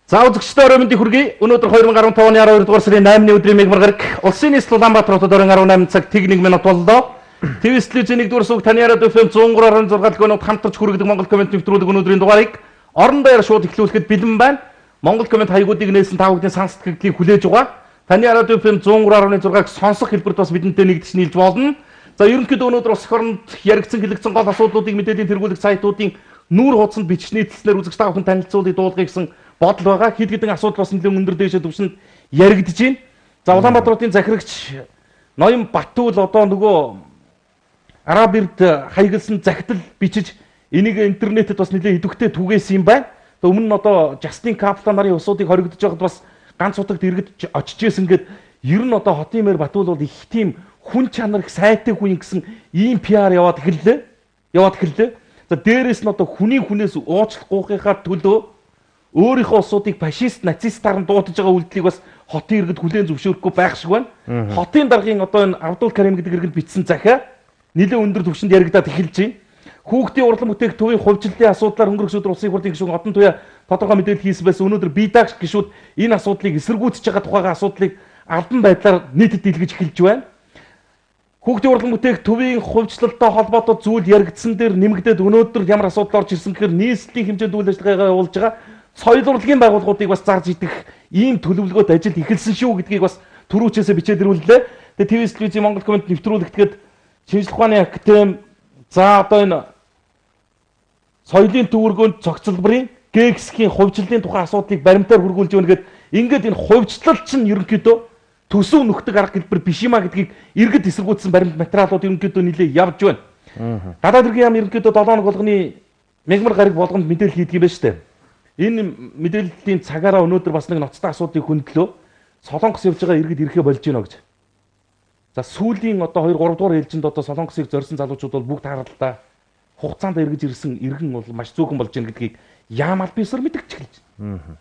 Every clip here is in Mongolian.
За үзэгчдээ орой мэндийг хүргэе. Өнөөдөр 2015 оны 12 дугаар сарын 8-ны өдрийн мегмар гараг Улсын нийслэл Улаанбаатар хотод орон 18 цаг тэг 1 минут боллоо. ТV телевизийн 1-р сүг таны радио FM 103.6 дэлгөөнөд хамтарч хүргэдэг Монгол комент нэвтрүүлэг өнөөдрийн дугаарыг орон даяар шууд эхлүүлэхэд бэлэн байна. Монгол комент хаягуудыг нээсэн та бүхний санс сэтгэлийг хүлээж байгаа. Таны радио FM 103.6-г сонсох хэлбэрт бас бидэнтэй нэгдэж нийлж болно. За ерөнхийдөө өнөөдөр улс орнд яригдсан хэлэгдсэн гол асуудлуудыг мэдээллийн тэргүүлэх сайтуудын нүүр хуудсанд бичснээр үзэгч та бүхэн танилцуулъя дуулгая гэсэн бодол байгаа. Хэд хэдэн асуудал бас нэлээд өндөр дээшээ түвшинд яригдж байна. За Улаанбаатар хотын захирагч Ноён Батүл одоо нөгөө Араб эрд хаягласан захидал бичиж энийг интернетэд бас нэлээд идэвхтэй түгээсэн юм байна. Өмнө нь одоо Justin Kaplan нарын усуудыг хоригдож байхад бас ганц утагт иргэд очиж исэн гэд ер нь одоо хотын мэр Батүл бол их тийм хүн чанар их сайтай хүн гэсэн ийм PR яваад эхэллээ. За дээрээс нь одоо хүнээс уучлах гуйхийнхаа төлөө өөрийнхөө улсуудыг фашист, нацистаар нь дуудаж байгаа үйлдэлийг бас хотын иргэд хүлээн зөвшөөрөхгүй байх шиг байна. Хотын даргын одоо энэ Абдул Карим гэдэг иргэнд бичсэн захиа нэлээд өндөр түвшинд яригдаад эхэлж байна. Хүүхдийн урлан бүтээх төвийн хувьчлалын асуудлаар өнгөрөх өдөр улсын хурлын гишүүн Одон туяа тодорхой мэдээлэл хийсэн байсан. Өнөөдөр Бидагш гишүүд энэ асуудлыг эсэргүүцэж байгаа тухайга асуудлыг албан байдлаар нийтэд илгэж эхэлж байна. Хүүхдийн урлан бүтээх төвийн хувьчлалтай холбоотой зүйл яригдсан дээр нэмэгдээд өнөөдөр ямар асуудал орж ирсэн гэхээр нийслэлийн хэмжээнд үйл ажиллагаагаа явуулж байгаа соёл урлагийн байгууллагуудыг бас зарж идэх ийм төлөвлөгөөт ажил эхэлсэн шүү гэдгийг бас түрүүчээсээ бичээд ирүүллээ. Тэгээ ТV телевизийн Монгол комент нэвтрүүлэгдэхэд шинжлэх ухааны академи за одоо энэ соёлын төвөргөнд цогцлбарын ГЭКС-ийн хувьчлалын тухай асуудлыг баримтаар хургуулж өгнө гэд ингээд энэ хувьчлал чинь ерөнхийдөө төсөв нөхдөг арга хэлбэр биш юма гэдгийг иргэд эсэргүүцсэн баримт материалууд ерөнхийдөө нэлээ явж байна. Гадаад хэргийн яам ерөнхийдөө 7 хоног болгоны мегмар гараг болгонд мэдээлэл хийдэг юм байна шүү дээ. Энэ мэдээллийн цагаараа өнөөдөр бас нэг ноцтой асуудлыг хөндлөө Солонгос явж байгаа иргэд ирэхэ болж гинэ гэж. За сүүлийн одоо 2-3 дугаар ээлжинд одоо Солонгосыг зорьсон залуучууд бол бүгд харалтаа хугацаанд эргэж ирсэн иргэн бол маш зөөхөн болж гин гэдгийг яамал бисэр мэдгэж эхэлж байна.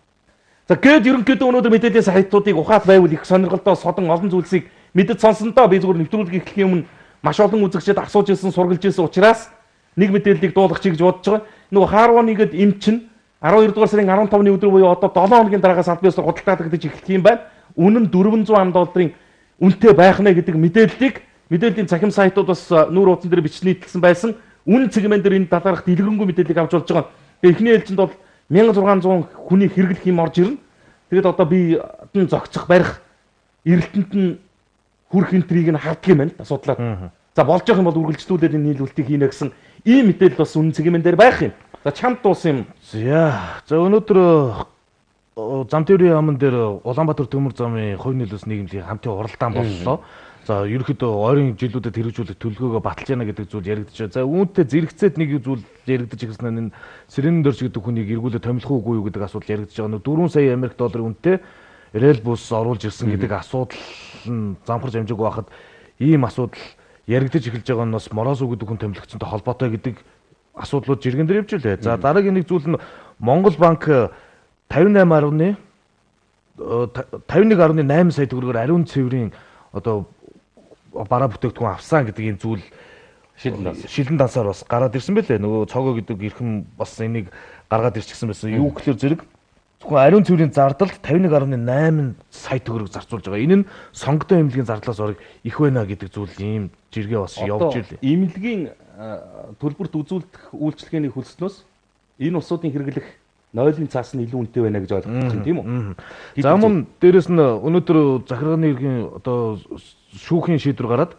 За гээд ерөнхийдөө өнөөдөр мэдээллийн сайтуудыг ухаад байвал их сонирхолтой содон олон зүйлсийг мэдэж сонсондоо би зүгээр нэвтрүүлэг эхлэхийн өмнө маш олон үзэгчид асууж ирсэн сургалж ирсэн учраас нэг мэдээллийг дуулгачих гэж бодож байгаа. Нөгөө Харваны гээд эмчин 12 дугаар сарын 15-ны өдөр буюу одоо 7 хоногийн дараагаас аль биесээр худалдаагдаж эхлэх юм байна. Үнэн $400 үнэтэй байх нэ гэдэг мэдээллийн цахим сайтууд бас нүүр хуудсан дээр бичнээтэлсэн байсан. Үн цэгмэн дээр энэ талаарх дэлгэрэнгүй мэдээллийг авч болж байгаа. Эхний ээлжинд бол 1600 хүний хэрэглэх юм орж ирнэ. Тэгэд одоо би зогцох барих эрэлтэнд нь хүрх энтрийг нь харддаг юм байна асуудлаар. За болж явах юм бол үргэлжлүүлээд энэ нийлүүлэлтийг хийнэ гэсэн ийм мэдээлэл бас үнэн цэгмэн дээр байх юм. За чамд дуус юм. За өнөөдөр зам тээврийн яамн дээр Улаанбаатар төмөр замын хувь нөлөөс нийгэмлэгийн хамтын уралдаан боллоо. За ерөнхийдөө ойрын жилүүдэд хэрэгжүүлэх төлөвлөгөөгөө баталж яана гэдэг зүйл яригдж байгаа. За үүнтэй зэрэгцээд нэг зүйл яригдж ирсэн нь Сэрэн Дорж гэдэг хүнийг эргүүлээ томилох уугүй юу гэдэг асуудал яригдж байгаа. 4 сая Америк долларын үнэтэй рел бус оруулж ирсэн гэдэг асуудал нь замхарж амжаагүй байхад ийм асуудал яригдж эхэлж байгаа нь бас Мороз үг гэдэг хүн томилогчтой холбоотой гэдэг асуудлууд жиргэн дээр явж илээ. За дараагийн нэг зүйл нь Монгол банк 51.8 сая төгрөгөөр ариун цэврийн одоо бараа бүтээгдэхүүн авсан гэдэг ийм зүйл шилэн дансаар бас гараад ирсэн байлээ. Нөгөө цогоо гэдэг эрхэм бас энийг гаргаад ирчихсэн байсан. Юу гэхээр зэрэг зөвхөн ариун цэврийн зардалд 51.8 сая төгрөг зарцуулж байгаа. Энэ нь сонгогдсон эмнэлгийн зардлаас орог их байна гэдэг зүйл ийм жиргээ бас явж ирлээ. Эмнэлгийн төлбөрт үзүүлэх үйлчлэгээний хөлснөөс энэ улсуудын хэрэглэх нойлын цаас нь илүү үнэтэй байна гэж ойлгох юм тийм үү? За мөн дээрэс нь өнөөдөр захиргааны ергийн одоо шүүхийн шийдвэр гараад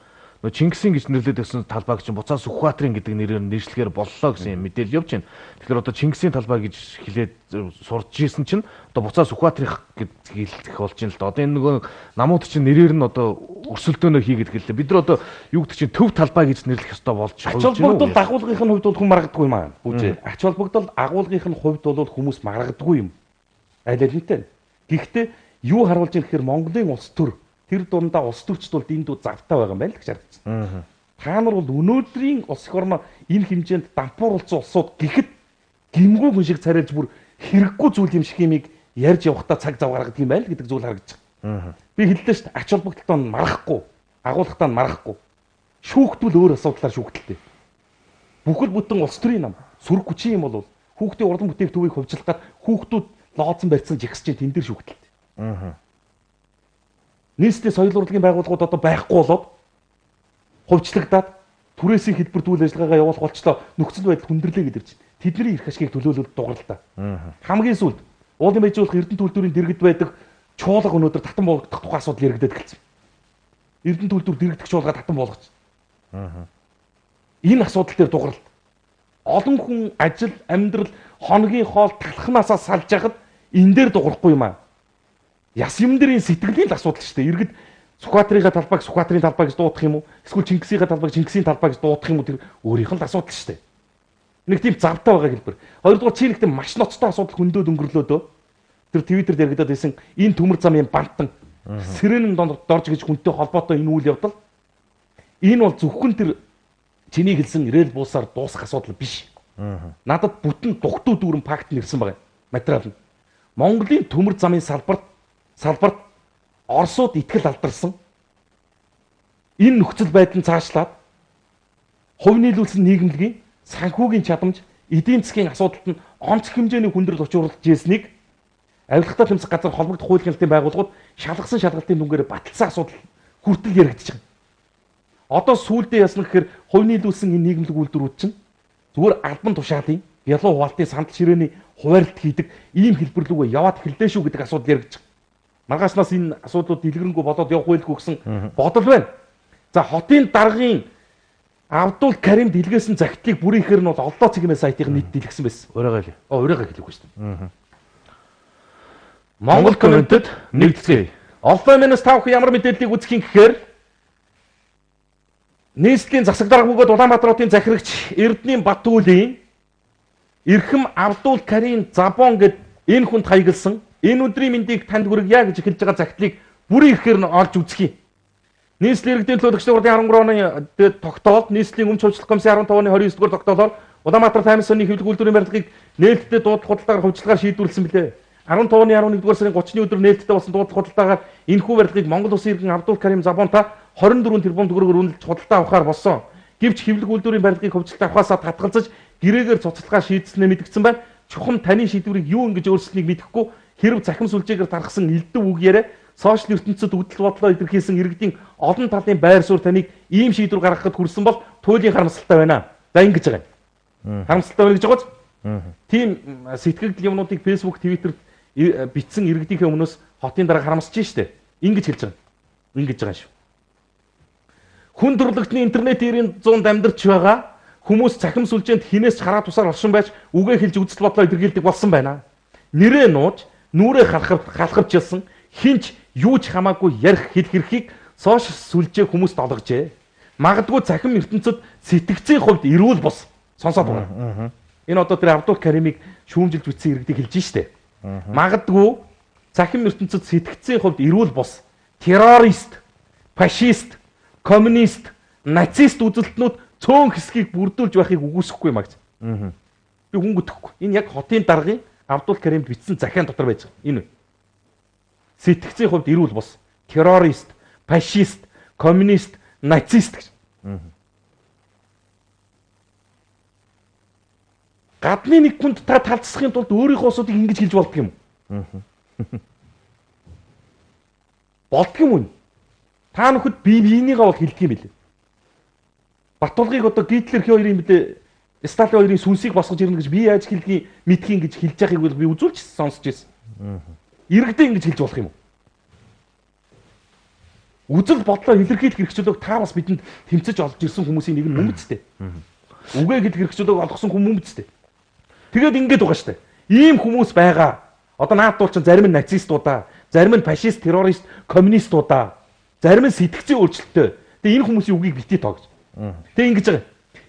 Чингисийн гэж нэрлэдэг гэсэн талбайг чинь Буцаас Сүхбаатарын гэдэг нэрээр нэршлэгээр боллоо гэсэн мэдээлэл явж байна. Тэгэхээр одоо Чингисийн талбай гэж хэлээд сурж ирсэн чинь одоо Буцаас Сүхбаатарын гэж хэлэх болж байна л да. Одоо энэ нөгөө намууд чинь нэрээр нь одоо өрсөлдөөнөө хийгээд хэллээ. Бид нар одоо юу гэдэг чинь төв талбай гэж нэрлэх ёстой болж байна. Ач холбогдол агуулгын хувьд бол хүн маргадаггүй юм аа. Бүжээ. Ач холбогдол агуулгын хувьд бол хүмүүс маргадаггүй юм. Аль алинтай. Гэхдээ юу харуулж байгаа гэхээр Монголын улс төр тэр дундаа улс төрчд бол дэндүү завтай байгаа юм байна л гэж харагдсан. Та нар бол өнөөдрийн улс эх орноо энэ хэмжээнд дампууруулсан улсууд гэхэд гимгүү хүн шиг царайлж бүр хэрэггүй зүйл юм шиг юмыг ярьж явахдаа цаг зав гаргадаг юм байна л гэдэг зүйл харагдаж байгаа. Би хэллээ шүү дээ. Ач холбогдолтой нь марахгүй, агуулгатай нь марахгүй. Шүүхтвэл өөр асуудлаар шүүхтэлтэй. Бүхэл бүтэн улс төрийн нам, сүрэг хүчин юм бол хүүхдийн урлан бүтээх төвийг хувьчлах гад хүүхдүүд лооцсон барьсан жигс чинь тэн дээр шүгдэлт. Нийслэлийн соёл урлагийн байгууллагууд одоо байхгүй болоод хувьчлагдаад түрээсийн хэлбэрт үйл ажиллагаагаа явуулах болчлоо нөхцөл байдал хүндрэлээ гэж ирж. Тэдний эрх ашгийг төлөөлөлд дууралдаа. Хамгийн сүүлд уулын байжуулах Эрдэнэ төлтөрийн дэргэд байдаг чуулга өнөөдөр татан болгох тухай асуудал яригдаад эхэлсэн. Эрдэнэ төлтөр дэрэгдэх чуулга татан болгоч. Энэ асуудал дээр дууралд. Олон хүн ажил, амьдрал, хоногийн хоол талхнаасаа салж яхад энэ дээр дуурахгүй юм аа. Яс юмдрын сэтгэлийн асуудал шүү дээ. Иргэд Сүхбаатарын талбайг Сүхбаатарын талбай гэж дуудах юм уу? Эсвэл Чингисийн талбайг Чингисийн талбай гэж дуудах юм уу? Тэр өөрийнх нь асуудал шүү дээ. Нэг тийм завтай байгаа хэлбэр. Хоёрдугаар чи нэгтэн маш ноцтой асуудал хөндөд өнгөрлөөдөө. Тэр Твиттерд яригадаад байсан энэ төмөр замын бантан сиренэн дорж гэж хүнтэй холбоотой энэ үйл явдал. Энэ бол зөвхөн тэр чиний хэлсэн рэл буусаар дуусах асуудал биш. Надад бүтэн дугтуу дүүрэн факт нэрсэн байгаа материал нь. Монголын төмөр замын салбарт Оросууд итгэл алдарсан. Энэ нөхцөл байдал нь цаашлаад хувь нийлүүлсэн нийгэмлэгийн санхүүгийн чадамж, эдийн засгийн асуудалд нь онц хэмжээний хүндрэл учруулж ирснийг авилгатай тэмцэх газар холбогдох хуулийн хяналтын байгууллагууд шалгасан шалгалтын дүнгээр баталсан асуудал хүртэл яригдчих байна. Одоо сүүлдээ ясна гэхээр хувь нийлүүлсэн энэ нийгэмлэг үйлдвэрүүд чинь зүгээр албан тушаалын, ялуу хуваалтын сандал ширээний хуваарлт хийдэг ийм хэлбэр рүүгээ яваад эхэллээ шүү гэдэг асуудал яригдчих. Маргаашнаас энэ асуудлууд дэлгэрэнгүй болоод явах байлгүй гэсэн бодол байна. За хотын даргын Абдул Карим дэлгээсэн захидлыг бүрийхээр нь бол олдоо цэгмээ сайтыг нийт дэлгэсэн байсан. Урайгаа л. Урайгаа хэлээгүй шүү дээ. Монгол комментэд нэгтгэе. Олдоо минус 5 ямар мэдээллийг үзэх юм гэхээр нийслэлийн засаг дарга бөгөөд Улаанбаатар хотын захирагч Эрдэнийн Батүлийн Эрхэм Абдул Карим Забон гэд энэ хүнд хаягдсан энэ өдрийн мэндийг танд хүргье гэж хэлж байгаа захидлыг бүрийн ихээр нь олж үзэх юм. Нийслэлийн иргэдийн төлөөлөгчдийн 13 оны тогтоолд нийслэлийн өмч хувьчлах комиссын 15 оны 29-р тогтоолоор Улаанбаатар таймс сони хэвлэх үйлдвэрийн барилгыг нээлттэй дуудлага худалдаагаар хувьчлагаар шийдвэрлсэн билээ. 15 оны 11-р сарын 30-ны өдөр нээлттэй болсон дуудлага худалдаагаар энэхүү барилгыг Монгол Улсын иргэн Абдул Карим Забонта 24 тэрбум төгрөгөөр үнэлж худалдаа авахар болсон. Гэвч хэвлэх үйлдвэрийн барилгыг хувьчлалт авахаасаа татгалзаж гэрээгээр цуцлахаа шийдснээ мэдгдсэн байна. Чухам таны шийдвэрийг юу ингэж өөрчлөхнийг мэдэхгүй хэрв захим сүлжээгээр тархсан элдв үг яриа сошиал ертөнцид үдэл бодлоо илэрхийлсэн иргэдийн олон талын байр суурь таныг ийм шийдвэр гаргахад хүрсэн бол туйлын харамсалтай байна. За ингэж байгаа юм. Харамсалтай байна гэж байгааз. Тийм сэтгэгдэл юмнуудыг Facebook, Twitter бичсэн иргэдийнхээ өмнөөс хотын дараа харамсаж штэ. Ингэж хэлж байгаа. Ингэж байгаа шүү. Хүн төрөлхтний интернет 90-100-д амьдарч байгаа хүмүүс цахим сүлжээнд хинээс хараа тусаар оршин байж үгээ хэлж үдэл бодлоо илэрхийлдэг болсон байна. Нэрээ нууж, нүрээ халахвчилсан хинч юу ч хамаагүй ярих хэл хэрхийг сошиал сүлжээ хүмүүст олгожээ. Магадгүй цахим ертөнцид сэтгцийн хувьд эрүүл бус сонсоод байна. Энэ одоо тэр Абдул Каримыг шүүмжилж бичсэн иргэдийг хэлж штэ. Магадгүй цахим ертөнцид сэтгцийн хувьд эрүүл бус террорист, фашист, коммунист, нацист үзэлтнүүд цөөн хэсгийг бүрдүүлж байхыг үгүйсэхгүй юм аа гэж. Би хүнгөтэхгүй. Энэ яг хотын даргын Абдул Каримд бичсэн захиан дотор байж байгаа. Энэ сэтгцийн хувьд эрүүл бус террорист, фашист, коммунист, нацист гэж. Гадны нэг хүнд та талцсахын тулд өөрийнхөө асуудыг ингэж хэлж болдго юм. Болдго юм уу? Та нөхөд биенийгээ бол хэлдэг юм билээ. Батулгыг одоо Гитлер хоёрын билээ Сталин хоёрын сүнсийг босгож ирнэ гэж би яаж хэлдгийг мэдхийн гэж хэлж байгааг би үзүүлж сонсч байсан. Иргэдээ ингэж хэлж болох юм уу? Үзэл бодлоо илэрхийлэх хэрэгчлөөг та бас бидэнд тэмцэж олж ирсэн хүмүүсийн нэг нь мөн биз дээ. Үгээ гэдэг хэрэгчлөөг олгосон хүн мөн биз дээ. Тэгээд ингэж байгаа штэ. Ийм хүмүүс байгаа. Одоо наадтуул ч зарим нь нацистуудаа, зарим нь фашист, террорист, коммунистуудаа, зарим нь сэтгцийн өөрчлөлттэй. Тэгээ энэ хүмүүсийн үгийг битгий тоо гэж. Тэгээ ингэж байгаа.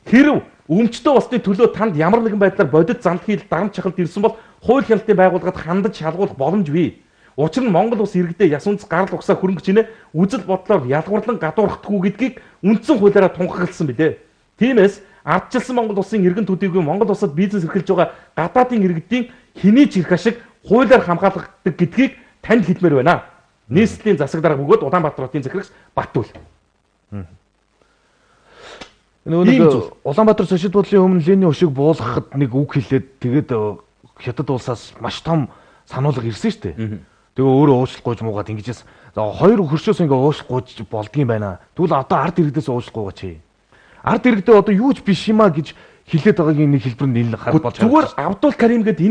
Хэрв өмчтөө болсны төлөө танд ямар нэгэн байдлаар бодит занд хийл дарамт чахалт ирсэн бол хууль хяналтын байгууллагад хандаж шалгуулах боломж бий. Учир нь Монгол улс иргэдээ яс үндэс гарал угсаа хөрөнгөж инэ үзэл бодлоор ялгуурлан гадуурхдаггүй гэдгийг үндсэн хуулиараа тунхагласан билээ. Тиймээс ардчилсан Монгол улсын иргэн төдийгүй Монгол улсад бизнес эрхэлж байгаа гадаадын иргэдийн хэний ч эрх ашиг хуулиар хамгаалагддаг гэдгийг танд хэлмээр байна. Нийслэлийн засаг дарга бөгөөд Улаанбаатар хотын захирагч Батүл. Нөгөө Улаанбаатар сошиал бодлын өмнө Ленин өшиг буулгахад нэг үг хэлээд тэгээд хятад улсаас маш том сануулга ирсэн шүү дээ. Тэгээ өөрөө уушлахгүйж муугаад ингэж яасан. За хоёр хөршөөс ингээ уушлахгүйж болдгийм байна. Тэгвэл одоо ард иргэдээс уушлахгүйгаа чи. Ард иргэдээ одоо юу ч биш юма гэж хэлээд байгаагийн нэг хэлбэрэнд энэ харж болж байгаа. Зүгээр Абдул Карим гэдэг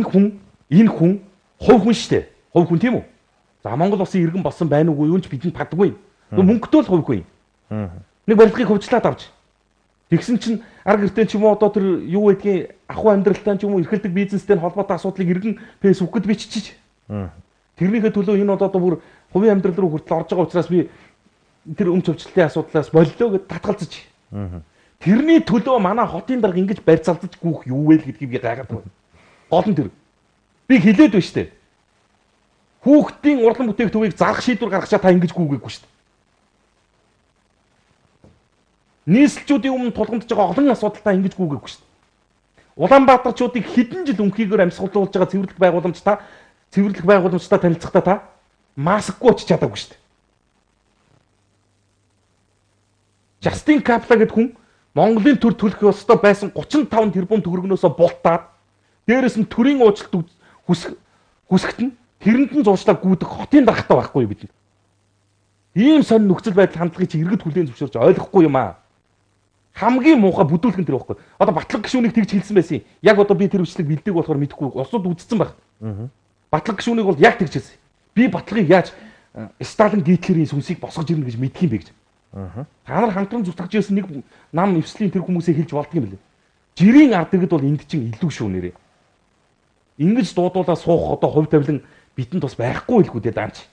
энэ хүн хувь хүн шүү дээ. Хувь хүн тийм үү? За Монгол улсын иргэн болсон байна уугүй юу ч бидэнд падаггүй. Мөнгөтэй л хувь хүн. Нэг барилгыг хөвчлээд авч. Тэгсэн чинь арга гэртээ ч юм уу одоо тэр юу гэдгийг ахуй амьдралтай ч юм уу эрхэлдэг бизнестэй холбоотой асуудлыг иргэн фэйсбүүкэд биччихэж. Тэрнийхээ төлөө энэ одоо бүр хувийн амьдрал руу хүртэл орж байгаа учраас би тэр өмч өвчлөлтийн асуудлаас боллоо гэд татгалзаж. Тэрний төлөө манай хотын дарга ингэж барьцаалдаж гүөх юу вэ гэдгийг би гайхаад байна. Гол нь тэр. Би хэлээд байна шүү дээ. Хүүхдийн урлан бүтээгдэхүүнийг зарах шийдвэр гаргачаа та ингэж гүгээгүй шүү дээ. Нийслэлчүүдийн өмнө тулгамдж байгаа олон асуудалтай ингэж гүгээгүй шүү дээ. Улаанбаатарчуудыг хэдэн жил өмхийгээр амьсгалуулж байгаа цэвэрлэх байгууламжтай танилцахдаа та маскгүй очиж чадаагүй шүү дээ. Justin Kapla гэдэг хүн Монголын төр төлөх ёстой байсан 35 тэрбум төгрөгнөөсөө бултаад дээрэс нь төрийн уучлалт хүсэхт нь тэрэнд нь зуршлаа гүйдэг хотын даргатай байхгүй бид. Ийм сонь нөхцөл байдал хандлагыг чи иргэд хүлээн зөвшөөрч ойлгохгүй юм аа. Хамгийн муухай бүдүүлэх нь тэр байхгүй. Одоо Батлаг гишүүнийг тэгж хэлсэн байсан юм. Яг одоо би тэр үчлэг бэлдээг болохоор мэдэхгүй улсууд үдцсэн байх. Батлаг гишүүнийг бол яг тэгж хэлсэн. Би Батлагыг яаж Сталин Гитлерийн сүнсийг босгож ирнэ гэж мэдх юм бэ гэж. Та нар хамтран зүтгэж ирсэн нэг нам эвслийн тэр хүмүүсээ хэлж болдго юм билээ. Жирийн ард иргэд бол энд чинь илүү шүү нэрээ. Ингэж дуудуулаад суух одоо хувь тавилан бидэнд бас байхгүй хэлгүй дээ даанч.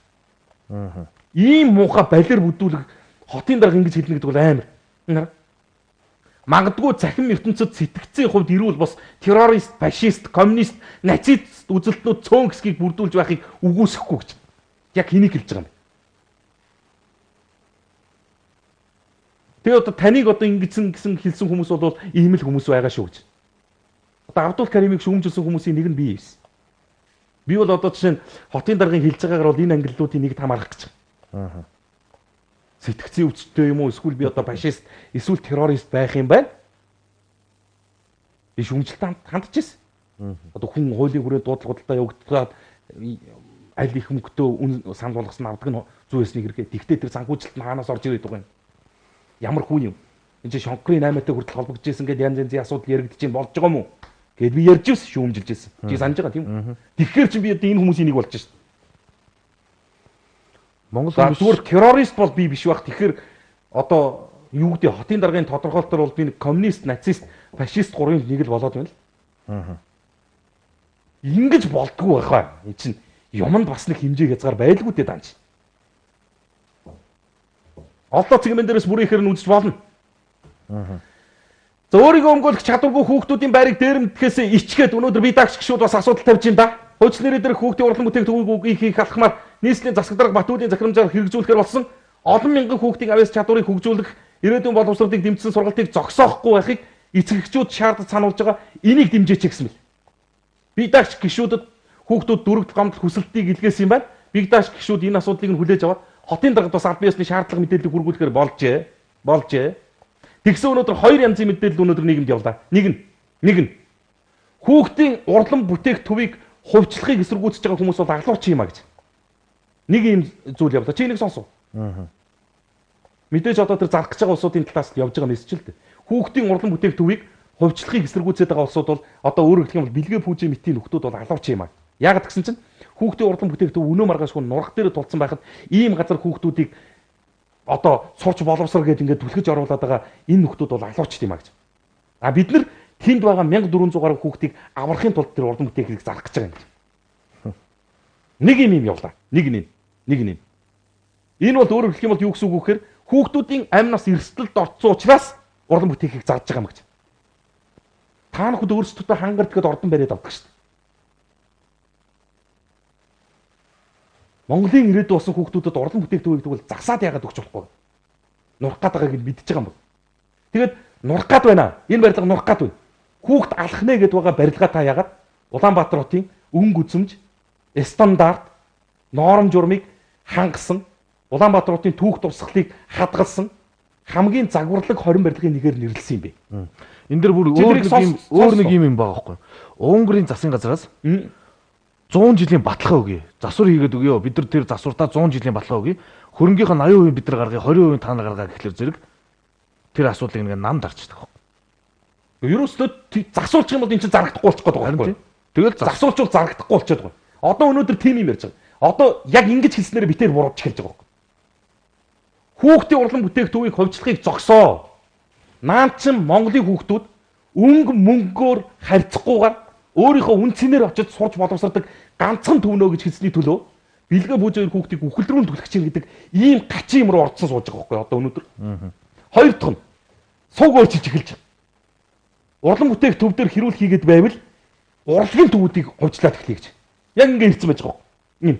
Ийм муухай балер бүдүүлэх хотын дарга ингэж хэлнэ гэдэг бол амар. Магадгүй захин ертөнцид сэтгцийн хувьд ирүүл бас террорист, фашист, коммунист, нацист үзэлтнүүд цөөн хэсгийг бүрдүүлж байхыг үгүйсэхгүй гэж. Яг хэнийг хэлж байгаа юм бэ? Тэгээ одоо таныг одоо ингэсэн хэлсэн хүмүүс бол ийм л хүмүүс байгаа шүү гэж. Одоо Абдул Каримыг шүүмжилсэн хүмүүсийн нэг нь би байсан. Би бол одоо жишээ нь хотын даргын хэлж байгаагаар бол энэ ангиллуудын нэг тамаарах гэж байгаа. Сэтгцийн өвчтөй юм уу эсвэл би одоо фашист эсвэл террорист байх юм байна. Би шүүмжилтанд хандж ирсэн. Одоо хүн хуулийн хүрээ дуудлагуудаа явагдаад аль их мөнгөтэй санал болгосон авдаг нь зүй эснийг хэрэгээ. Тэгтээ тэр санхүүжилт нь хаанаас орж ирээд байгаа юм. Ямар хүн юм. Энд чинь шонкрын 8-аатай хүртэл холбогдож ирсэн гэдэг янз янзын асуудал яригдж байна болж байгаа юм уу? Гэт би ярьж ирсэн шүүмжилж ирсэн. Чи санаж байгаа тийм үү? Тэгэхээр чи би одоо энэ хүмүүсийн нэг болж шээ. Монгол зүгээр террорист бол би биш байх. Тэгэхээр одоо юу гэдэг хотын даргын тодорхойлолтоор бол би нэг коммунист, нацист, фашист гурвын нэг л болоод байна л. Ингэж болдгоо байх бай. Энэ чинь юмд бас нэг хэмжээ хязгаар байлгүй дээ данч. Олдоо цэгмэн дээрээс бүрийн ихээр нь үзэж болно. За өөрийгөө өмгөөлөх чадваргүй хүүхдүүдийн байрыг дээрэмдэхээс ичгээд өнөөдөр би дагч гişүүд бас асуудал тавьж байна да. Хуучин нэрээр дээрх хүүхдийн урлан бүтээгдэхүүнийг хийх алхмаар нийслэлийн засаг дарга Батүлийн захирамжаар хэрэгжүүлэхээр болсон олон мянган хүүхдийн авьяас чадварыг хөгжүүлэх ирээдүйн боловсролыг дэмжсэн сургалтыг зогсоохгүй байхыг эцэгчүүд шаардаж сануулж байгаа. Энийг дэмжээч гэсэн мэл. Би дагч гişүүдэд хүүхдүүд дөрөвд гомдол хүсэлтийг илгээсэн юм байна. Би дагч гişүүд энэ асуудлыг нь хүлээж аваад хотын даргад бас аль биесны шаардлага мэдээллийг хүргүүлэхээр болжээ. Тэгсэн өнөөдөр хоёр янзын мэдээлэл өнөөдөр нийгэмд явлаа. Нэг нь хүүхдийн урлан бүтээх төвийг хувьчлахыг эсэргүүцэж байгаа хүмүүс бол аглууч юм а гэж. Нэг юм зүйл явлаа. Чи нэг сонсов. Мэдээж одоо тэр зарах гэж байгаа улсуудын талаас явж байгаа мессеж л дээ. Хүүхдийн урлан бүтээх төвийг хувьчлахыг эсэргүүцээд байгаа улсууд бол одоо өөрөөр хэлэх юм бол бэлгээ пүүжээ мэтийн нөхдүүд бол аглууч юм а. Яагаад гэсэн чинь хүүхдийн урлан бүтээх төв өнөө маргааш хүн нурах дээр тулцсан байхад ийм газар хүүхдүүдийг одоо сурч боловсрол гэдэг ингээд түлхэж оруулаад байгаа энэ нөхдүүд бол алуучт юм а гэж. А бид нар тэнд байгаа 1400 гаруй хүүхдийг аврахын тулд тэр урлан бүтээх хэрэг зарах гэж байгаа юм гэж. Нэг юм явлаа. Нэг нь. Энэ бол өөрөөр хэлэх юм бол юу гэсэн үг вэ гэхээр хүүхдүүдийн амь нас эрсдэлд орцсон учраас урлан бүтэехийг зарж байгаа юм гэж. Та нөхөд өөрсдөө хангардгээд ордон бариад авдаг шүү дээ. Монголын ирээдүйн болсон хүүхдүүдэд урлан бүтээгдэхүүнийг тэгвэл засаад яагаад өгч болохгүй. Нурах гээд байгааг нь мэдчихэж байгаа юм бол. Тэгээд нурах гээд байна. Энэ барилга нурах гээд байна. Хүүхд алах нэ гэдээ байгаа барилгаа та яагаад Улаанбаатар хотын өнгө үзэмж, стандарт, норм журмыг хангасан, Улаанбаатар хотын түүх дурсгалыг хадгалсан хамгийн загварлаг 20 барилгын нэгээр нэрлсэн юм бэ. Энэ дэр бүр өөр нэг юм байгаа байхгүй. Унгарын засгийн газраас 100 жилийн баталгаа өгье. Засвар хийгээд өгье. Бид нар тэр засвартаа 100 жилийн баталгаа өгье. Хөрөнгөхийн 80% бид нар гаргая, 20% та нар гаргаа гэхлээр зэрэг тэр асуудлыг нэг нам дарчдаг. Ерөөсөө засуулчих юм бол энэ чинь зарагдахгүй болчих гээд байгаа байхгүй. Тэгэл засуулчвал зарагдахгүй болчиход байгаа. Одоо өнөөдөр тим юм ярьж байгаа. Одоо яг ингэж хэлснээр битээр бурууч хэлж байгаа байхгүй. Хүүхдийн урлан бүтээгдэхүүнийг ховчлохыг зогсоо. Наанчин Монголын хүүхдүүд өнгө мөнгөөр харьцахгүйгээр өөрийнхөө үнцнээр очиж сурч боловсрдог ганцхан төвнөө гэж хэлсний төлөө бэлгээ бүүж хоёр хүүхдийг үхэл рүү түлхэж чинь гэдэг ийм гачин юм руу орцсон сууж байгаа байхгүй одоо өнөөдөр. Хоёр дахь нь суг өөрчилж эхэлж байгаа. Урлан бүтээх төв дээр хэрүүл хийгээд байвал урлагийн төвүүдийг ховчлаад эхлэе гэж. Яг ингэ хэлсэн байж байгаа. Ийм.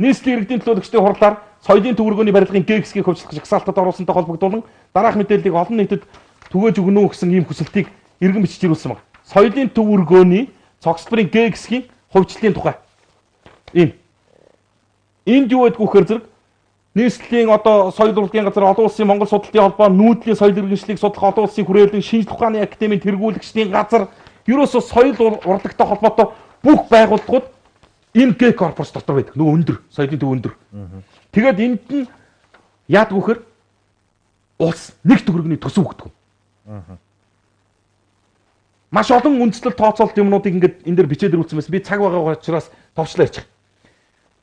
Нийслэлийн иргэдийн төлөөлөгчдийн хурлаар соёлын төвөргөний барилгын ГЭКС-ийг хөвчлөх жагсаалтад оруулсантай холбогдуулан дараах мэдээллийг олон нийтэд түгээж өгнө гэсэн ийм хүсэлтийг иргэн бичиж ирүүлсэн байна. Соёлын төвөргөний цогцлбарын ГЭКС-ийн хөвчлөлийн тухай. Ийм. Энд юу байдг вэхээр зэрэг нийслэлийн одоо соёл урлагийн газар олон улсын Монгол судалтын холбоо нүүдлийн соёл иргэншлийг судлах олон улсын хүрээлэн шинжлэх ухааны академийн тэргүүлэгчдийн газар ерөөсөө соёл урлагтай холбоотой бүх байгууллагууд энэ ГЭК корпус дотор байдаг. Нөгөө өндөр соёлын төв өндөр. Тэгээд энд нь яадаг вэхээр улс нэг төгрөгний төсөв өгдөг. Маш олон үндэслэл тооцоолт юмнуудыг ингээд энэ дэр бичээд ирүүлсэн байсан. Би цаг байгаа учраас товчлоо ярьчих.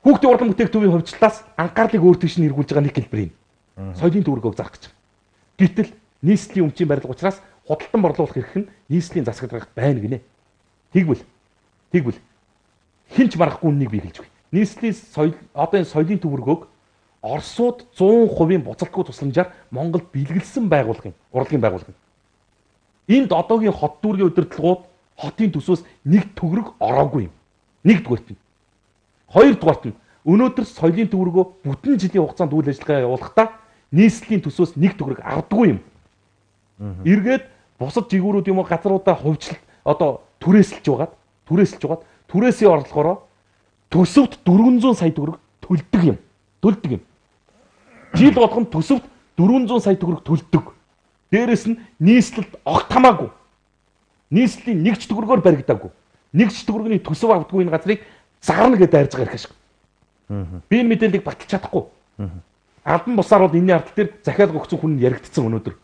Хүүхдийн урлан бүтээгдэхүүний хөвчлөлтөөс анхаарлыг өөр тийш нь эргүүлж байгаа нэг хэлбэр юм. Соёлын төвөргөг зарах гэж. Гэтэл нийслэлийн өмчийн барилга учраас худалдан борлуулах эрх нь нийслэлийн засагт байна гинэ. Тэгвэл хинч марахгүй үнийг би хэлж байна. Нийслэлийн соёл одоо энэ соёлын төвөргөг Оросууд 100% буцалтгүй тусламжаар Монголд бэлгэлсэн урлагийн байгууллага. Энд одоогийн хот дүүргийн удирдлагууд хотын төсөөс нэг төгрөг ороогүй юм. Нэгдүгээрт нь. Хоёрдугаарт нь өнөөдөр соёлын төвөргөө бүтэн жилийн хугацаанд үйл ажиллагаа явуулахдаа нийслэлийн төсөөс нэг төгрөг авдаггүй юм. Эргээд бусад жигүүрүүд юм уу газруудаа хувьчлал одоо түрээсэлж байгаад түрээсийн орлогоороо төсөвт 400 сая төгрөг төлдөг юм. Жил болгон төсөвт 400 сая төгрөг төлдөг. Дээрээс нь нийслэлд огт хамаагүй. Нийслэлийн нэгч төгрөгөөр баригдаагүй. Нэгч төгрөгний төсөв авдаггүй энэ газрыг зарна гэдээ дайрж байгаа хэрэг шиг. Би энэ мэдээллийг баталж чадахгүй. Албан бусаар бол энэний ардтал дээр захиалга өгсөн хүн яригдсан өнөөдөр.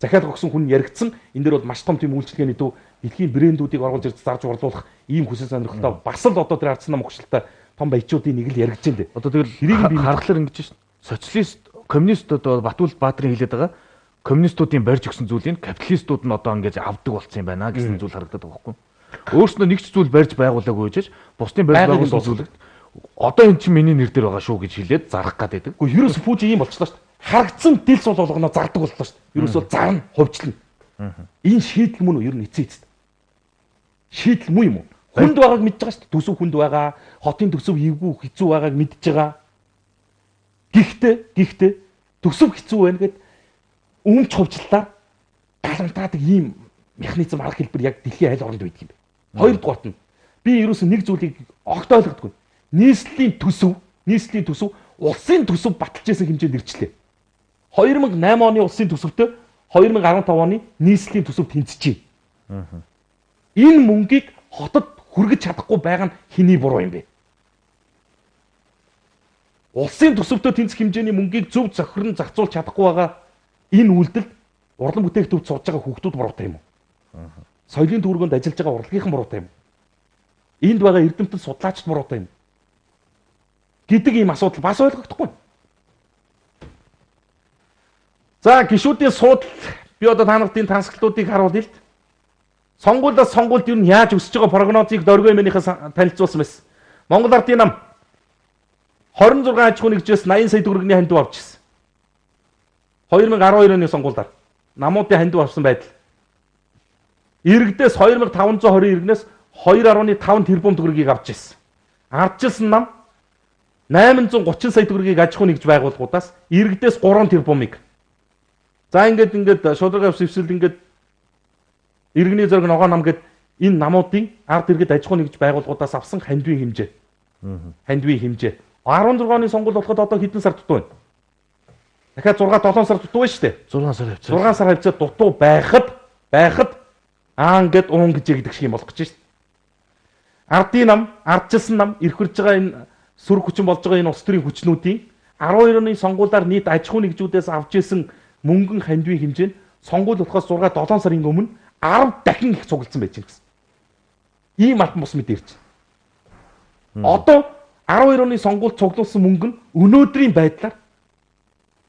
Захиалга өгсөн хүн яригдсан. Энэ дээр бол маш том тийм үйлчлэгээний төв дэлхийн брэндүүдийг оруулж ирж зарж борлуулах ийм хүсэл сонирхолтой бас л одоо тэр ардсан намгшилтай том баячуудын нэг л яригдж байна. Одоо тэгэл хэрийг би харахаар ингэж шин. Социалист, коммунист одоо Батүл Баатрин хэлээд байгаа. Коммунистуудын барьж өгсөн зүйлийг капиталистууд нь одоо ингэж авдаг болсон юм байна гэсэн зүйл харагдаад байгаа байхгүй. Өөрснөө нэг ч зүйл барьж байгуулаагүй гэж бусдын барьж байгуулсан зүйлд одоо эн чинь миний нэр дээр байгаа шүү гэж хэлээд зарах гээд байдаг. Гэхдээ ерөөс пүүж ийм болчихлоо шүү дээ. Харагдсан дэлс бол болгоно зардаг боллоо шүү дээ. Ерөөсөө зарна, хувьчлна. Энэ шийдэл мөн үү? Ер нь эцээ. Шийдэл муу юм уу? Хүнд байгааг мэдж байгаа шүү дээ. Төсөв хүнд байгаа, хотын төсөв эвгүй хэцүү байгааг мэдж байгаа. Гэхдээ төсөв хэцүү байна гэд өмч хувьчлалаар галантаадаг ийм механизм арга хэлбэр яг дэлхийн аль оронд байдаг юм бэ. Хоёрдугаарт нь би ерөөсөө нэг зүйлийг огт ойлгодоггүй. Нийслэлийн төсөв улсын төсөв баталж байсан хэмжээнд ирчлээ. 2008 оны улсын төсөвтэй 2015 оны нийслэлийн төсөв тэнцэж байна. Энэ мөнгийг хотод хүргэж чадахгүй байгаа нь хэний буруу юм бэ? Улсын төсөвтэй тэнцэх хэмжээний мөнгийг зөв зохирон зарцуулж чадахгүй байгаа энэ үйлдэлд урлан бүтээгдэхүүн сууж байгаа хүүхдүүд буруутай юм уу? Соёлын төвөргөнд ажиллаж байгаа урлагийнхан буруутай юм уу? Энд байгаа эрдэмтэн судлаачд буруутай юм гэдэг ийм асуудал бас ойлгогдохгүй. За гишүүдийн судал би одоо та нартын тансаглалтуудыг харуулъя л. Сонгуулиас сонгуульд юу яаж өсөж байгаа прогнозыг дөрвөн эмээнийхээ танилцуулсан байсан. Монгол Ардын нам 26 аж ахуйн нэгжээс 80 сая төгрөгийн хандив авч ирсэн. 2012 оны сонгуульдаар намуудын хандив авсан байдал. Иргэдээс 2520 иргэнээс 2.5 тэрбум төгрөгийг авч ирсэн. Ардчилсан нам 830 сая төгрөгийг аж ахуйн нэгж байгууллагуудаас иргэдээс 3 тэрбумыг. За ингээд шударга авсвсэл ингээд иргэний зориг ногоо нам гэд энэ намуудын ард иргэд аж ахуйн нэгж байгууллагуудаас авсан хандивын хэмжээ. Хандивын хэмжээ. 16 оны сонгуульд болоход одоо хэдэн сар дутуу байна? Дахиад 6-7 сар дутуу байна шүү дээ. 6 сар хавцаа. 6 сар хавцаа дутуу байхад ингээд уун гэж ягдаг шиг юм болох гэж шүү дээ. ардын нам, ардчилсан нам, ирэх хүрж байгаа энэ сөрөг хүчин болж байгаа энэ улс төрийн хүчнүүдийн 12 оны сонгуулиар нийт аж ахуй нэгжүүдээс авч исэн мөнгөн хандивын хэмжээ нь сонгуул болохоос 6-7 сарын өмнө 10 дахин их цуглдсан байж байна гэсэн. Ийм алтан бус мэд ирж байна. Одоо 12 оны сонгуульд цуглуулсан мөнгө нь өнөөдрийн байдлаар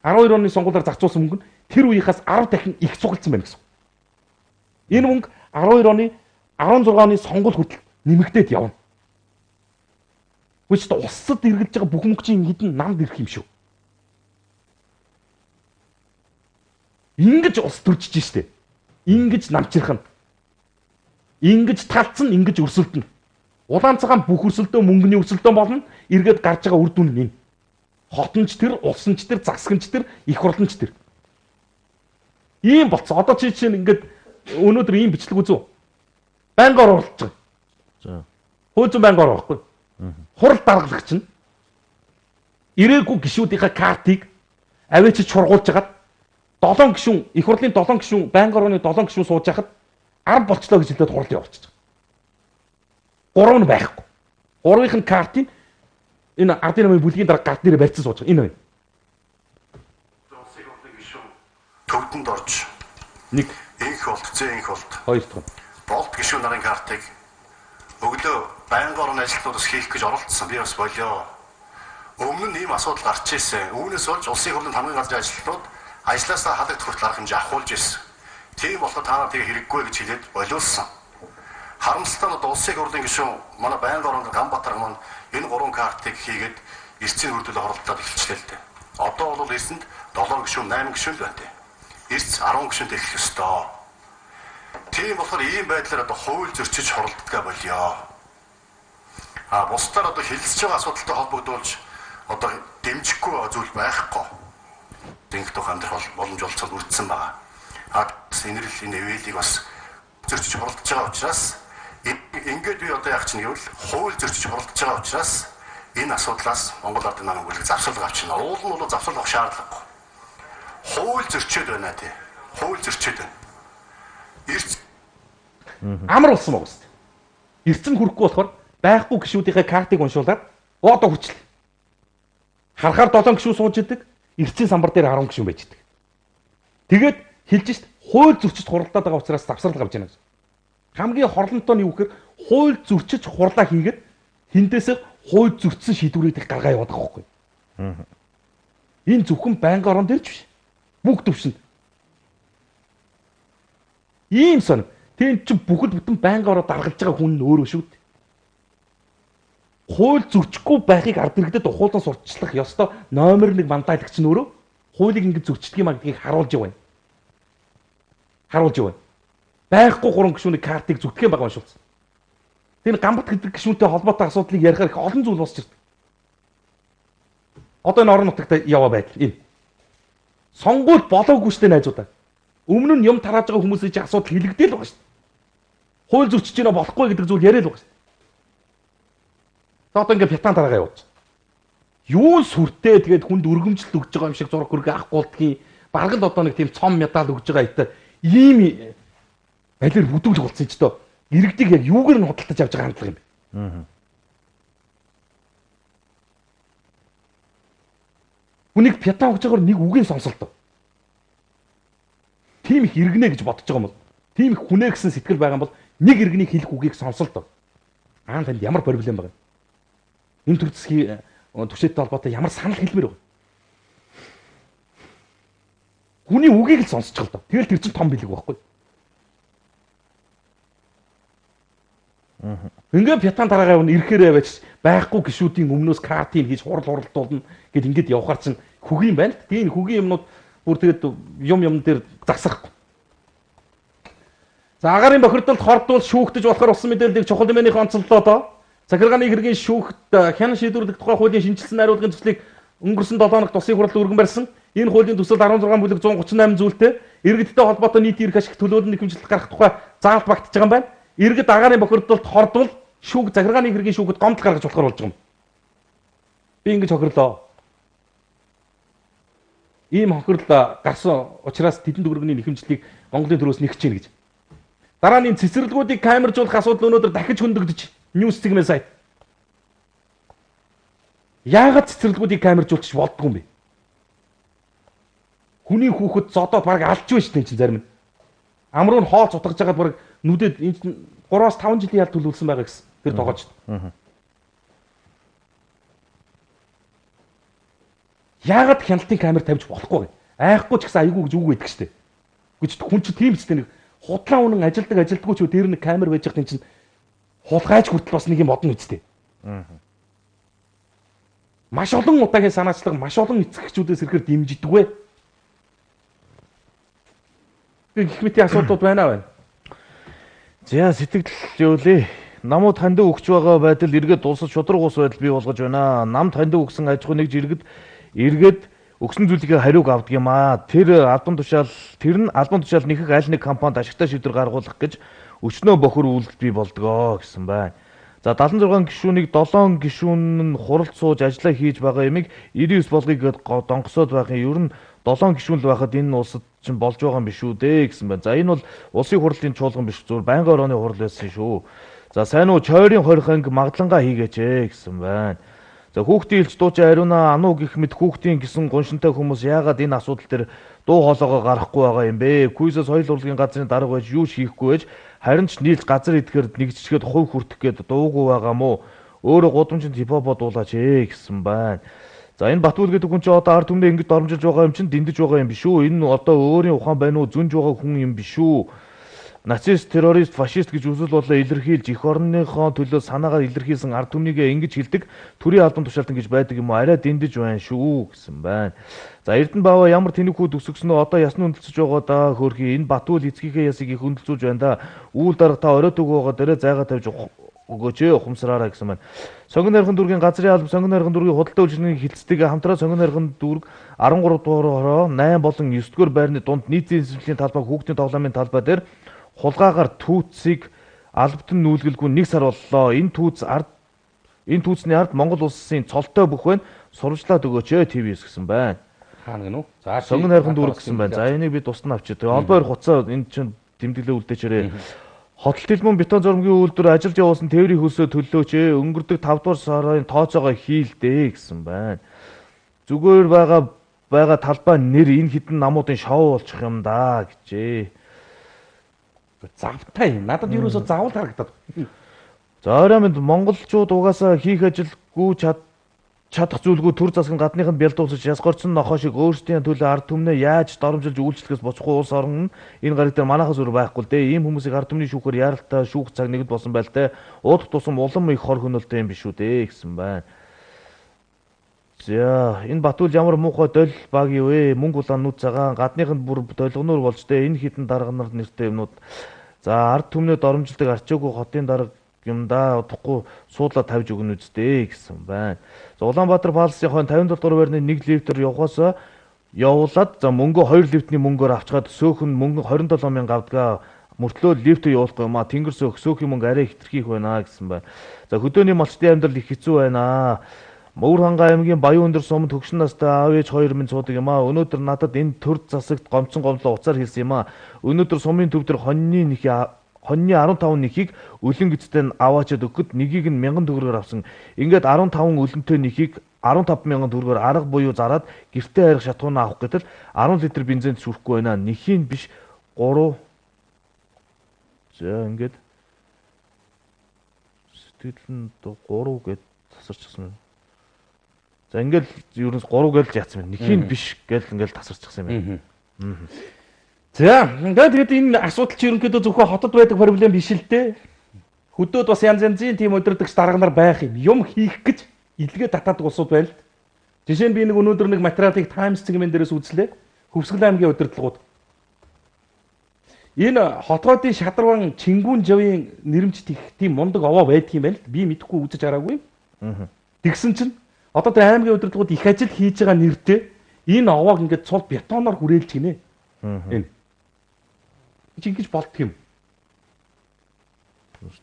12 оны сонгуулиар зарцуулсан мөнгө нь тэр үеийнхээс 10 дахин их цуглдсан байна гэсэн. Энэ мөнгө 12 оны 16 оны сонгуул хүртэл нэмэгдээд явна. Which улсад эргэлж байгаа бүх мөнгө чинь хэдэн намд ирэх юм шүү. Ингэж улс төржиж штэ. Ингэж намчирхна. Ингэж талцсан, ингэж өрсөлдөн. Улаан цагаан бүх өрсөлдөө мөнгөний өрсөлдөө болно. Эргээд гарч байгаа үр дүн нь энэ. Хотонч тэр, улсанч тэр, засагч тэр, их хурланч тэр. Ийм болцсон. Одоо чи чинь ингээд өнөөдөр ийм бичлэг үзв. Байнга оруулж байгаа. За. Хөөцөн байнга ороо байхгүй. Хурал даргалагч нь ирээгүй гишүүдийнхээ картыг авчиж чургуулж хагаад 7 гишүүн, их хурлын 7 гишүүн, байнга орооны 7 гишүүн сууж хахад 10 болчлоо гэж хэлээд хурал явуулчих. 3 нь байхгүй. 3-ын картыг энэ ардын намын бүлгийн дараа карт нэрээр барьсан сууж байгаа. Энэ байна. Төвдөнд орж 1 инх болт, зээнх болт. 2 дахь. Болт гишүүн нарын картыг өглөө байнгын орон ажилтнуудаас хийх гэж оролдсон. Би бас болио. Өмнө нь ийм асуудал гарч ирсэн. Үүнээс болж улсын хурлын хамгийн газрын ажилтнууд ажлаасаа халагдах хүртэл арга хэмжээ авахулж ирсэн. Тийм болохоор та нар тэгээ хэрэггүй гэж хэлээд болиулсан. Харамсалтай нь улсын хурлын гишүүн манай байнгын орон Ганбатар маань энэ 3 картыг хийгээд эрсцийн хүртэл оролдоод эхэлчихлээ л дээ. Одоо бол эрсэнд 7 гишүүн, 8 гишүүн л байна дээ. Эрс 10 гишүүнтэй эхлэх ёстой. Тийм болохоор ийм байдлаар одоо хууль зөрчиж хоролддгаа болио. Бусдаар одоо хилцэж байгаа асуудалтай холбогдуулж одоо дэмжихгүй зүйл байхгүй. Дэнх тох амьдрах боломж олцоод үрдсэн байгаа. Энэрл энэ эвэлийг бас зөрчиж хоролдож байгаа учраас ингээд би одоо яах чинь гэвэл хууль зөрчиж хоролдож байгаа учраас энэ асуудлаас Монгол Ардын намын бүлэг завсарлага авчина. Уул нь бол завсарлах шаардлагагүй. Хууль зөрчөөд байна тий. Хууль зөрчөөд байна. Эрц Амар болсон байгаа шүү дээ. Эрцэн хүрэхгүй болохоор байхгүй гишүүдийнхээ картыг уншуулад одоо хүчлээ. Харахаар 7 гишүүн сууж идэг, эрцэн самбар дээр 10 гишүүн байж идэг. Тэгээд хэлж шít хууль зөрчиж хуралдаад байгаа учраас завсарлага авч яана гэж. Хамгийн хорлонтой нь юу гэхээр хууль зөрчиж хурлаа хийгээд хинтээсээ хууль зөрчсөн шийдвэрүүд их гаргаа яваад байгаа байхгүй. Энэ зөвхөн байнгын орон дээр ч биш. Бүх төвшөнд. Ийм сонь. Тэнд чинь бүхэл бүтэн байнгын ороо даргалж байгаа хүн нь өөрөө шүү дээ. Хууль зөрчихгүй байхыг ард иргэдэд ухуулан сурталчлах ёстой номер 1 мандатлагч нь өөрөө хуулийг ингэж зөрчдөг юм а гэдгийг харуулж явна. Харуулж явна. Байхгүй 3 гишүүний картыг зүтгэх юм байгаа уншуулсан. Тэр Ганбат гэдэг гишүүнтэй холбоотой асуудлыг ярихаар их олон зүйл босч ирдэг. Одоо энэ орон нутагт яваа байдал энэ. Сонгуул болоогүй штэ найзуудаа. Өмнө нь юм тарааж байгаа хүмүүсийн чинь асуудал хилэгдээл байгаа штэ. Хууль зөрчиж гинэ болохгүй гэдэг зүйл яриад байгаа штэ. Одоо ингээд пятан дараагаа явууч. Юу сүртэй тэгээд хүнд өргөмжлөлт өгж байгаа юм шиг зураг хөргөө авахгүй болдгийг бараг л одоо нэг тийм цом медаль өгж байгаа хэвээр ийм балер бүдүүлж болцсон ч доо иргэдийг яг юугаар нь худалдаж авч байгаа хандлага юм бэ? Хүнийг пятан өгж байгаагаар нэг үгийн сонсолтоо. Тим их иргэнэ гэж бодож байгаа юм бол тим их хүнээ гэсэн сэтгэл байгаа юм бол нэг иргэний хэлэх үгийг сонсолтоо. Танд ямар проблем байгаа? Энэ төр засгийн төвшөлттэй холбоотой ямар санал хэлмээр байгаа? Хүний үгийг л сонсчих л доо. Тэгэл тэр чинь том билег байхгүй. Ингээ пятан дараагаа ирэхээрээ байж байхгүй гişүүдийн өмнөөс картыг хийж хуралдуулна гэд ингээд явахаар чинь хөгийн байна л. Тийм хөгийн юмнууд бүр тэгээд юм дээр засахгүй. За агарын бохирдолд хордвол шүүхтэж болохоор усан мэдээллийг чухал хэмжээний онцлолоо доо. Захиргааны хэргийн шүүхт хян шийдвэрлэх тухай хуулийн шинжилсэн найруулгын төслийг өнгөрсөн 7 хоногт Улсын хурлд өргөн барьсан. Энэ хуулийн төсөл 16 бүлэг 138 зүйлтэй иргэдтэй холбоотой нийт эрх ашиг төлөөлөл нэхэмжлэлт гаргах тухай заалт багтаж байгаа юм байна. Иргэд агарын бохирдолд хордвол шүүх захиргааны хэргийн шүүхэд гомдол гаргаж болохоор болж байгаа юм. Би ингэж хохирлоо. Ийм хохирол гарсан учраас тэдэнд өргөний нэхэмжлэлийг Монголын төрөөс нэгж чинь гэж. Дараа нь цэцэрлэгүүдийг камержуулах асуудал өнөөдөр дахиж хөндөгдөж Ньюс сегмент сайт. Яагаад цэцэрлэгүүдийг камержуулчих болдгүй юм бэ? Хүний хүүхэд зодоод баг алж байна шүү дээ чинь зарим нь. Амруу нь хооц утгаж байгаад баг нүдэд 3-5 жилийн ял төлөвлөсөн байгаа гэсэн. Тэр тогоочд. Яагаад хяналтын камер тавьж болохгүй вэ? Айхгүй ч гэсэн айгүй гэж үг байдаг шүү дээ. Гэж хүн чинь тийм ч нэг худлаа үнэн ажилдаггүй ч дээр нэг камер байж байгаа чинь хулгайч хүртэл бас нэг юм бодно үстэй. Маш олон удаагийн санаачлага маш олон эцэгчүүдээс ирэхээр дэмжидэггүй. Гэх мэт асуудлууд байна. За сэтгэл юу лээ? Намууд танд өгч байгаа байдал эргээд улсад шудраг ус байдал бий болгож байна. Нам танд өгсөн аж ахуй нэг эргээд өгсөн зүйлийнхээ хариуг авдаг юм аа. Тэр нь албан тушаал нэхэх аль нэг компанид ашигтай шийдвэр гаргуулах гэж өчнөө бохор үйлдэл бий болдгоо гэсэн байна. За 76 гишүүнийг 7 гишүүн нь хуралд сууж ажиллаа хийж байгаа юмыг 99 болгоё гэд донгосоод байхын ер нь 7 гишүүн л байхад энэ улсад чинь болж байгаа юм биш үү дээ гэсэн байна. За энэ бол улсын хурлын чуулган биш зүгээр байнгын орооны хурал байсан шүү. За сайн уу чойрын 20 анги маглангаа хийгээч гэсэн байна. За хүүхдийн элч дуучин ариуна ануу гэх мэт хүүхдийн гэсэн гоншинтай хүмүүс яагаад энэ асуудал дээр дуу хоолойгоо гарахгүй байгаа юм бэ? Күйсээ соёл урлагийн газрын дарга байж юу ч хийхгүй байж харин ч нийлж газар идэхээр нэг жижигэд хувь хүртэх гээд дуугүй байгаа мó. Өөрөө гудамжинд хипхоп дуулаач гэсэн байна. За энэ Батүл гэдэг хүн чи одоо ард түмнээ ингэж дормжилж байгаа юм чинь дэндэж байгаа юм биш үү? Энэ одоо өөрийн ухаан байна уу? Зүнж байгаа хүн юм биш үү? Нацист, террорист, фашист гэж үзэл бодлоо илэрхийлж эх орныхоо төлөө санаагаар илэрхийлсэн ард түмнийгээ ингэж хэлдэг төрийн албан тушаалтан гэж байдаг юм уу? Арай дэндэж байна шүү гэсэн байна. За Эрдэнэ Баава ямар тэнэг хүүд өсгснөө одоо ясны хөндлөж байгаа да хөөрхий энэ Батүл эцгийнхээ ясыг их хөндлөж байна да. Үүл дарга та оройд өгөө байгаа дээрээ зайгаа тавьж өгөөч ухамсараараа гэсэн байна. Сонгон найрхан дүүргийн газрын алба сонгон найрхан дүүргийн худалдаа үйлчилгээний хилцтэйгээ хамтраа сонгон найрхан дүүрэг 13 дугаар 8 болон 9 дугаар байрны дунд нийтийн эзэмшлийн талбай хүүхдийн тоглоомын талбай дээр хулгаагаар түүцийг албатан нүүлгэлгүй 1 сар боллоо. Энэ түүцний ард Монгол улсын цолтой бүх байна. Сурвалжлаад өгөөч ТВ-с гэсэн байна. Хаана гэнэ үү? За сонгон найрхан дүүрэг гэсэн байна. За энийг би тусна авчиад. Олбоор хуцаа энэ чинь тэмдэглээ үлдээчээрээ. Хотол дэлмэн бетон зурмгийн үйлдвэр ажилд явуулсан тээврийн хөлсөө төлөөч өнгөрдөг 5 дугаар сарын тооцоогоо хийлдээ гэсэн байна. Зүгээр байгаа талбай нэр энэ хідэн намуудын шоу болчих юм да гэжээ. Завтай юм. Надад ерөөсөө заавал харагдаад. За ороймонд монголчууд угаасаа хийх ажилгүй чадах зүйлгүй төр засгийн гадныханд бялдуулж язгорцсон нохоо шиг өөрсдийн төлөө ард түмнээ яаж доромжилж үйлчлэхээс боцохгүй улс орн энэ гариг дээр манайхаас өөр байхгүй л дээ. Ийм хүмүүсийг ард түмний шүүхээр яралтай шүүх цаг нэгд болсон байл те. Уудах тусам улам их хор хөнөөлтэй юм биш үү дээ гэсэн байна. За энэ Батүл ямар муухай дол баг юу вэ? Мөнгө улаан нүд цагаан гадныханд бүр долгоноор болж те. Энэ хитэн дарга нар нэртэй юмнууд. За ард түмнээ доромжилдаг арчаагүй хотын дарга юм да удахгүй суудлаа тавьж өгнө үстэй гэсэн байна. За Улаанбаатар палсын хойно 57 дугаар байрны 1 лифтээр явуулаад за мөнгө 2 лифтний мөнгөөр авчгаад сөөхөн мөнгө 27 мянга авдгаа мөртлөө лифтээ явуулахгүй юм а тэнгэр сөөхний мөнгө арай хитрхийх байна гэсэн байна. За хөдөөний малчтын амьдрал их хэцүү байна. Мөвөр ханга аймгийн Баян өндөр сумд хөгшин настай аав ээж 2 минь суудаг юм а. Өнөөдөр надад энэ төр засагт гомцсон гомлоо уцаар хэлсэн юм а. Өнөөдөр сумын төв дээр хоньны 15 нэхийг өлөн гэцтэй аваачаад өгөхөд нэгийг нь 1000 төгрөгөөр авсан. Ингээд 15 өлөнтэй нэхийг 15,000 төгрөгөөр арга буюу зараад гэртээ арих шатгуунаа авах гэтэл 10 литр бензинд шүрхгүй байна. Нэхийн биш 3. За ингээд сэтгэл нь 3 гэд тасарчихсан юм. За ингээд ерөнс 3 гэж яатсан юм. Нэхийн биш гэж ингээд тасарчихсан юм байна. За тэгээд энэ асуудал чи ерөнхийдөө зөвхөн хотод байдаг проблем биш л дээ. Хөдөөд бас янз янзын тийм удирдагч дарга нар байх юм хийх гэж илгээ татаадаг улсууд байна л. Жишээ нь би нэг өнөөдөр нэг материалыг Times цэгмэн дээрээс үзлээ. Хөвсгөл аймгийн удирдлагууд. Энэ хотгоодын шадарван Чингүн жавын нэрмжт их тийм мундаг овоо байдаг юм байна л. Би мэдэхгүй үзэж хараагүй. Тэгсэн чинь одоо тэр аймгийн удирдлагууд их ажил хийж байгаа нэртэй энэ овоог ингээд цул бетоноор хүрээлж гинэ. Энэ чи ингэж болдго юм.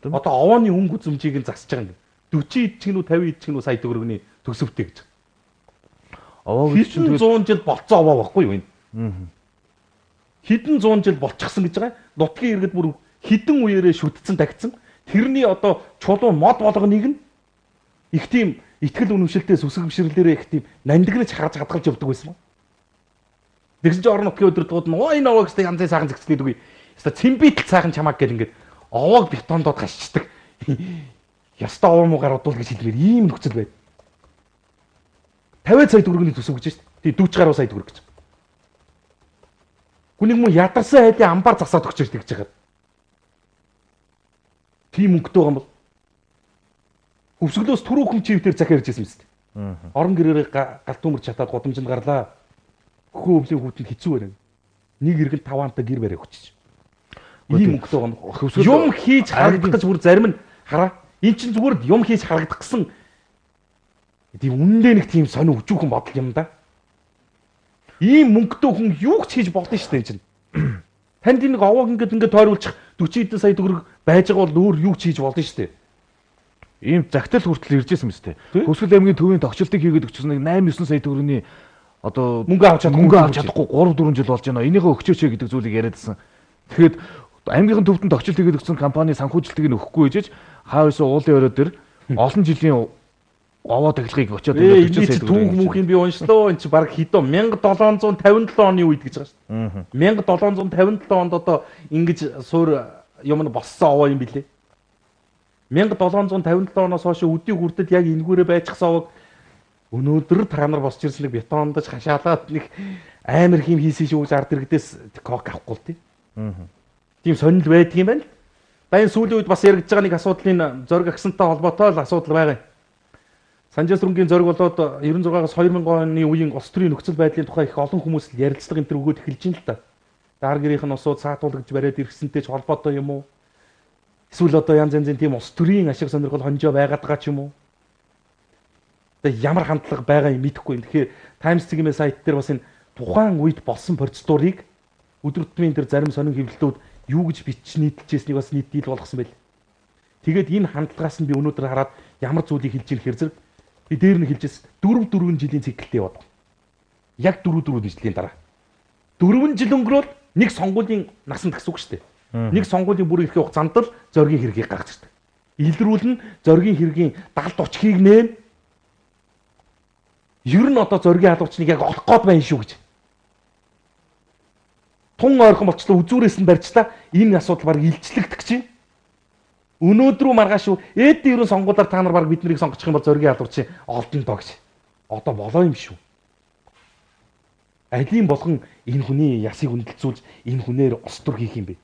Одоо овооны өнгө үзмжийг нь засаж байгаа юм. 40 идчих нь үү 50 идчих нь үү сая төгрөгний төсөвтэй гэж. Овоо гэж чинь 100 жил болцсон овоо байхгүй юу энэ? Хэдэн 100 жил болчихсон гэж байгаа. Нутгийн иргэд бүр хідэн үеэрээ шүтцэн тагцсан. тэрний одоо чулуун мод болгоныг нь их тийм итгэл үнэмшилтэй сүсэг бишрлэрээ их тийм нандинаж харж хадгалж явдаг байсан. Тэгсэн чинь орон нутгийн өдөрлгүүд нь ой наваа гэстэй янзын сайхан зэгцлээд үгүй. Яста цэмбитл сайхан чамааг гэл ингээд овоог бетондод гашчдаг. Яста овоо муу гаруудуул гэж хэлмээр ийм нөхцөл байд. 50 сая төгрөгийн төсөв гэж шүү дээ. 40 гаруй сая төгрөг гэж. Хүнийг мөн ядарсан хайлын амбар засаад өгч ирдэг гэж байгаа. Тийм мөнгөтэй байгаа юм бол өвсгөлөөс түрүү хүм чивтэр захиарж ирсэн мэт. Орон гэрээрээ гал төмөрч чатаад гудамжинд гарлаа. Хөхөө өвлийн хүүтэнд хэцүү байна. Нэг иргэн таваантай гэр барай өгчиж. Ийм мөнгөтэй байгаа юм. Юм хийж харагдах гэж бүр зарим нь хараа. Энд чинь зүгээр юм хийж харагдах гэсэн тийм үнэндээ нэг тийм сонио өчүүхэн бодол юм да. Ийм мөнгөтэй хүн юу ч хийж болно шүү дээ чинь. Танд нэг овоог ингээд тойруулчих 40 эдэн сая төгрөг байж байгаа бол өөр юу ч хийж болно шүү дээ. Ийм загтал хүртэл ирж байсан мэт. Хөсгөл аймгийн төвийн тогтчлтыг хийгээд өгсөн нэг 8-9 сая төгрөгийн одоо мөнгө авч чадахгүй 3-4 жил болж байна. Энийгээ өгчөөч гэдэг зүйлийг яриадсан. Тэгэхэд аймгийн төвтөнд тогтчлт хийгээд өгсөн компани санхүүжилтийг нь өгөхгүй ээжж хаавс уулын өрөө дээр олон жилийн овоо тахилгыг очиод өгч түүх мөнхийн би уншлаа. Энд чи баг хэдэн 1757 оны үед гэж байгаа шүү дээ. 1757 онд одоо ингэж суур юм нь боссон овоо юм билээ. 1757 оноос хойш өдийг үрдэд яг энэгүүрээ байчихсан овоог өнөөдөр та нар босч ирсэн нэг бетондож хашаалаад нэг амар хим хийсэн шүү гэж ард иргэдээс кок авахгүй л тийм. Тийм сонирхол байдаг юм байна. Баян сүүлийн үед бас яригдж байгаа нэг асуудлын зориг агсантай холбоотой л асуудал байгаа юм. Санжаас рүнгийн зориг болоод 96-аас 2000 оны үеийн улс төрийн нөхцөл байдлын тухай их олон хүмүүс л ярилцлага энэ төр өгөөд эхэлж байна л да. Даар гэрийнх нь усууд саатуулгаж бариад ирсэнтэй ч холбоотой юм уу? Эсвэл одоо янз янзын тийм улс төрийн ашиг сонирхол хонжоо байгаад байгаа ч юм уу? Тэгээ ямар хандлага байгаа юм мэдэхгүй. Тэгэхээр Times цэгийн сайт дээр бас энэ тухайн үед болсон процедурыг өдөр тутмын тэр зарим сонин хэвлэлтүүд юу гэж бичиж нийтэлжсэнийг бас нийт дийл болгосон байл. Тэгээд энэ хандлагаас нь би өнөөдөр хараад ямар зүйлийг хэлж ирэх хэрэг би дээр нь хэлжээс 4 жилийн циклтэй яваад. Яг 4 жилийн дараа. 4 жил өнгөрөөл нэг сонгуулийн насанд гэсэн үг шүү дээ. Нэг сонгуулийн бүр ирэхээ хугацаанд л зоргийн хэргийг гаргаж ирдэг. Илрүүлнэ зоргийн хэргийн 70-30-ыг нээн. Ер нь одоо зоргийн халуучныг яг олох гээд байна шүү гэж. Тун ойрхон болчлоо үзүүрээс нь барьчлаа. Энэ асуудал баг илчлэгдэх чинь. Өнөөдрөө маргааш шүү. Эд ерөн сонгуулиар та нар баг бид нарыг сонгочих юм бол зоргийн халуучийн олдон доо гэж. Одоо болоо юм шүү. Алийн болгон энэ хүний ясыг хүндэлцүүлж энэ хүнээр остор хийх юм бэ.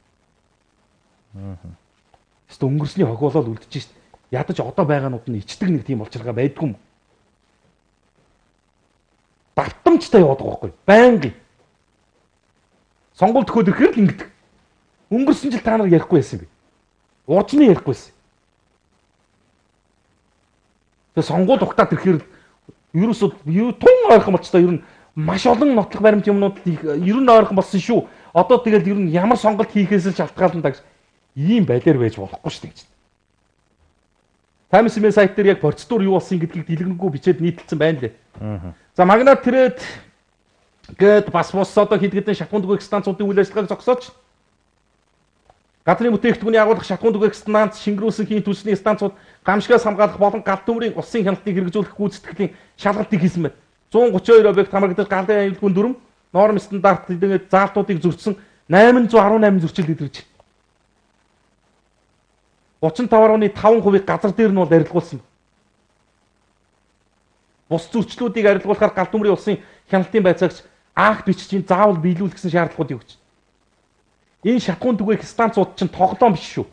Хэвээ өнгөрсний хохиолол үлдэж шít. Ядаж одоо байгаанууд нь ичдэг нэг тийм болчиргаа байдгүй юм. Давтамжтай яваад байгаа байхгүй. Байнгын. Сонгуульд төхөд ирэхээр л ингэдэг. Өнгөрсөн жил та нар ярихгүй байсан юм бэ. Уржны ярихгүй байсан. Тэгээ сонгуульд угтаад ирэхээр ерөөсөө тун ойрхон болчихлоо ер нь маш олон нотлох баримт юмнууд ер нь ойрхон болсон шүү. Одоо тэгэл ер нь ямар сонголт хийхээс л шалтгаална даа гэж ийм байлаар байж болохгүй шүү дээ. Times сайт дээр яг процедур юу болсон гэдгийг дэлгэрэнгүй бичээд нийтэлсэн байна лээ. За Магнат Трейд гээд бас одоо хэд хэдэн шатхуун түгээх станцуудын үйл ажиллагааг зогсооч. Газрын бүтээгдэхүүний агуулгах шатхуун түгээх станц, шингэрүүлсэн хийн түлшний станцууд гамшигаас хамгаалах болон гал төмрийн улсын хяналтыг хэрэгжүүлэх гүйцэтгэлийн шалгалтыг хийсэн байна. 132 объект хамрагдаж галын аюулгүй дүрм норм стандарт тэгээд заалтуудыг зөрчсөн 818 зөрчил илэрж. 35.5% газар дээр нь бол арилгуулсан. Бус зөрчлүүдийг арилгуулахаар гал төмрийн улсын хяналтын байцаагч акт бичиж заавал биелүүлэх гэсэн шаардлагуудыг өгч. Энэ шатхуун түгээх станцууд чинь тоглоом биш шүү.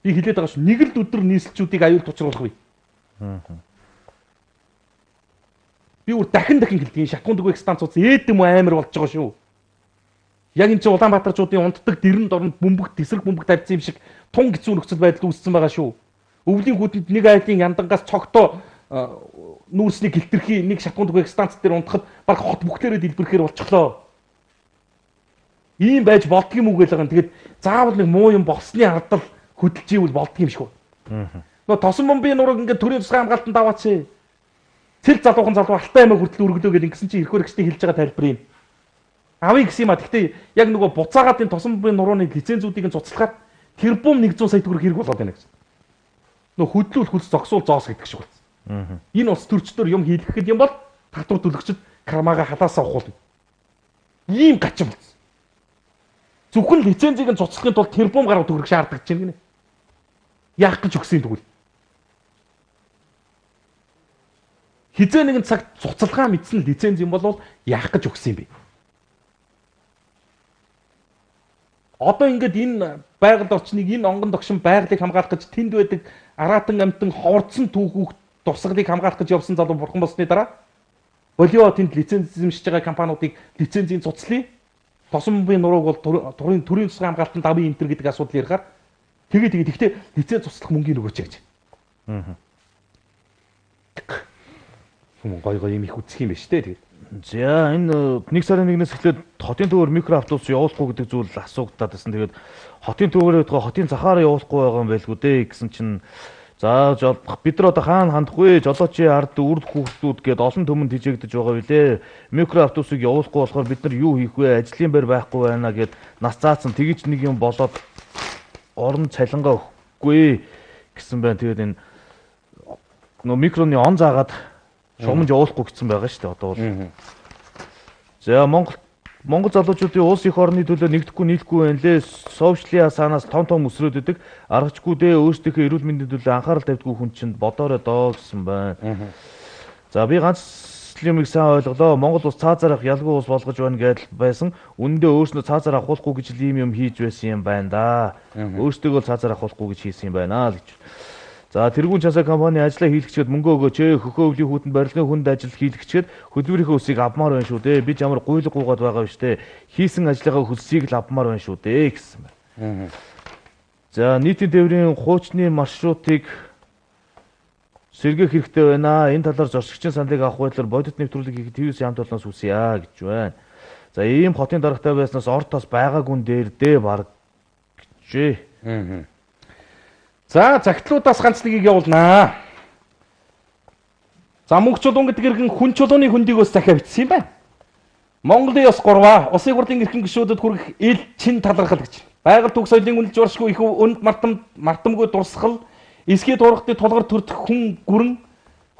Би хэлээд байгаа шүү. Нэг л өдөр нийслэлчүүдийг аюулт учруулах бай. Би өөр дахин хэлдэг. Шатхуун түгээх станцууд ээдэм амар болж байгаа шүү. Яг энэ чинь Улаанбаатарчуудын унтдаг дэрэн дорнд бөмбөг тесрэг бөмбөг тавьсан юм шиг тун хэцүү нөхцөл байдал үүссэн байгаа шүү. Өвлийн хүүтэнд нэг айлын яндангаас цогтоо нүүрсний гэлтэрхий нэг шатхуун түгээх станц дээр унтахад баг хот бүхлээрээ дэлбэрэхээр болчихлоо. Ийм байж болдгийм үг л байгаа. Тэгээд заавал нэг муу юм болсны ардал хөдөлж ивэл болдгийм шиг байна. Нөө тосон бомбын нураг ингээд төрийн тусгай хамгаалтанд даваач. Цэл залуухан залуу алтай аймаг хүртэл өргөдөө гэдэг ингэсэн чинь эрхөө рэгчдийн хэлж байгаа тайлбар юм. Авъя гэсэн юм а. Гэхдээ яг нөгөө буцаагаад энэ тосон бомбын нурууны лицензүүдийг нь цуцлахаар тэрбум 100 сая төгрөг хэрэг болоод байна гэж. Нөө хөдлүүл хөлс зогсуул зоос гэдэг шиг болсон. Энэ улс төрчдөр юм хийлгэхэд юм бол татвар төлөгчд кармага халаасаа ухуул. Ийм гачин болсон. Зөвхөн лицензийг нь цуцлахын тулд тэрбум гаруй төгрөг шаарддаг чинь гинэ. Яах гэж өгсөн тэгвэл. Хизээ нэгэн цагт цуцлахаа мэдсэн лиценз юм бол яах гэж өгсөн юм бэ? Одоо ингээд энэ байгаль орчныг энэ онгон догшин байгалыг хамгаалах гэж тэнд байдаг араатан амтан ховорцсон түүхүүх дурсгалыг хамгаалах гэж явсан залуу бурхан болсны дараа болио тэнд лиценз эзэмшиж байгаа компаниудыг лицензийн цуцлая. Тосон бомбын нурууг бол төрийн засгийн хамгаалтанд давын энтер гэдэг асуудал ярихаар тэгтээ лиценз цуцлах мөнгөний нөгөөч гэж. Гой юм их үсэх юм байна шүү дээ. Тэгээд. За энэ 1 сарын 1-ээс эхлээд хотын төвөөр микроавтобус явуулахгүй гэдэг зүйл асуугдаад байсан. Тэгээд хотын төвөөр байгаа хотын захаараа явуулахгүй байгаа юм байлгүй дээ гэсэн чинь за бид нар одоо хаана хандахгүй жолоочийн ард үрд хүүхдүүд гээд олон төмөнд хижээгдэж байгаа билээ. Микроавтобусыг явуулахгүй болохоор бид нар юу хийх вэ? Ажлын байр байхгүй байна гээд нас заасан тэгж нэг юм болоод орон цалингаа өгөхгүй гэсэн байна. Тэгээд энэ нөө микроны он заагаад шугамж явуулахгүй гэсэн байгаа шүү дээ одоо бол. За Монгол залуучуудын улс их орны төлөө нэгдэхгүй нийлэхгүй байна лээ. Совчлиа санаас том өсрөөд идэг. Аргачгүй дээ өөрсдийнхөө эрүүл мэндийн төлөө анхаарал тавьдаггүй хүн чинь бодоорой доо гэсэн байна. За би ганц юмыг сайн ойлголоо. Монгол улс цаазаар авах ялгүй улс болгож байна гэдэл байсан. Үнэндээ өөрснөө цаазаар авахгүй гэж ийм юм хийж байсан юм байна да. Өөрсдөө цаазаар авахгүй гэж хийсэн юм байна л гэж. За тэргүүн часаа компани ажлаа хийлгчихэд мөнгө өгөөч хөхөө өвлийн хүүтэнд барилгын хүнд ажил хийлгчихэд хөдөлмөрийнхөө өсийг авмаар байна шүү дээ. Би ч ямар гуйлг гуугаад байгаа биш дээ. Хийсэн ажлынхаа хөлсийг л авмаар байна шүү дээ гэсэн байна. За нийтийн тээврийн хуучны маршрутыг сэргээх хэрэгтэй байна. Энэ талаар зорчигчийн саналыг авах байдлаар бодит нэвтрүүлэг хийх TVS хамт олноос үсье гэж байна. За ийм хотын даргатай байснаас орд тос байгаагүй дээр дээ баг гэжээ. За загтлуудаас ганц нэгийг явуулнаа. За мөнх чулуун гэдэг иргэн хүн чулууны хөндийг ус захиа бичсэн юм байна. Монголын ёс 3 улсын хурлын эрхэм гишүүдэд хүргэх ил чин талархал гэж. Байгаль түг соёлын үнэлж уршгүй их өнд мартамгүй дурсгал, эсхий дуурхтын тулгар төрдөх хүн гүрэн,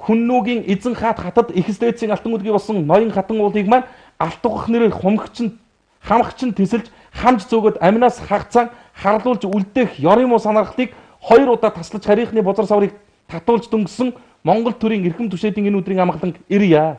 хүннүүгийн эзэн хаат хатад ихсдээцийн алтан үдгийг болсон ноён хатан уулыг маань алтугах нэрээр хамгчин тесэлж хамж зөөгöd аминаас хагцаа харлуулж үлдээх ёрын муу санаархлыг 2 удаа таслаж харийнхны бузар саврыг татуулж дөнгөсөн Монгол төрийн эрхэм түшээдийн энэ өдрийн амгалан ирья.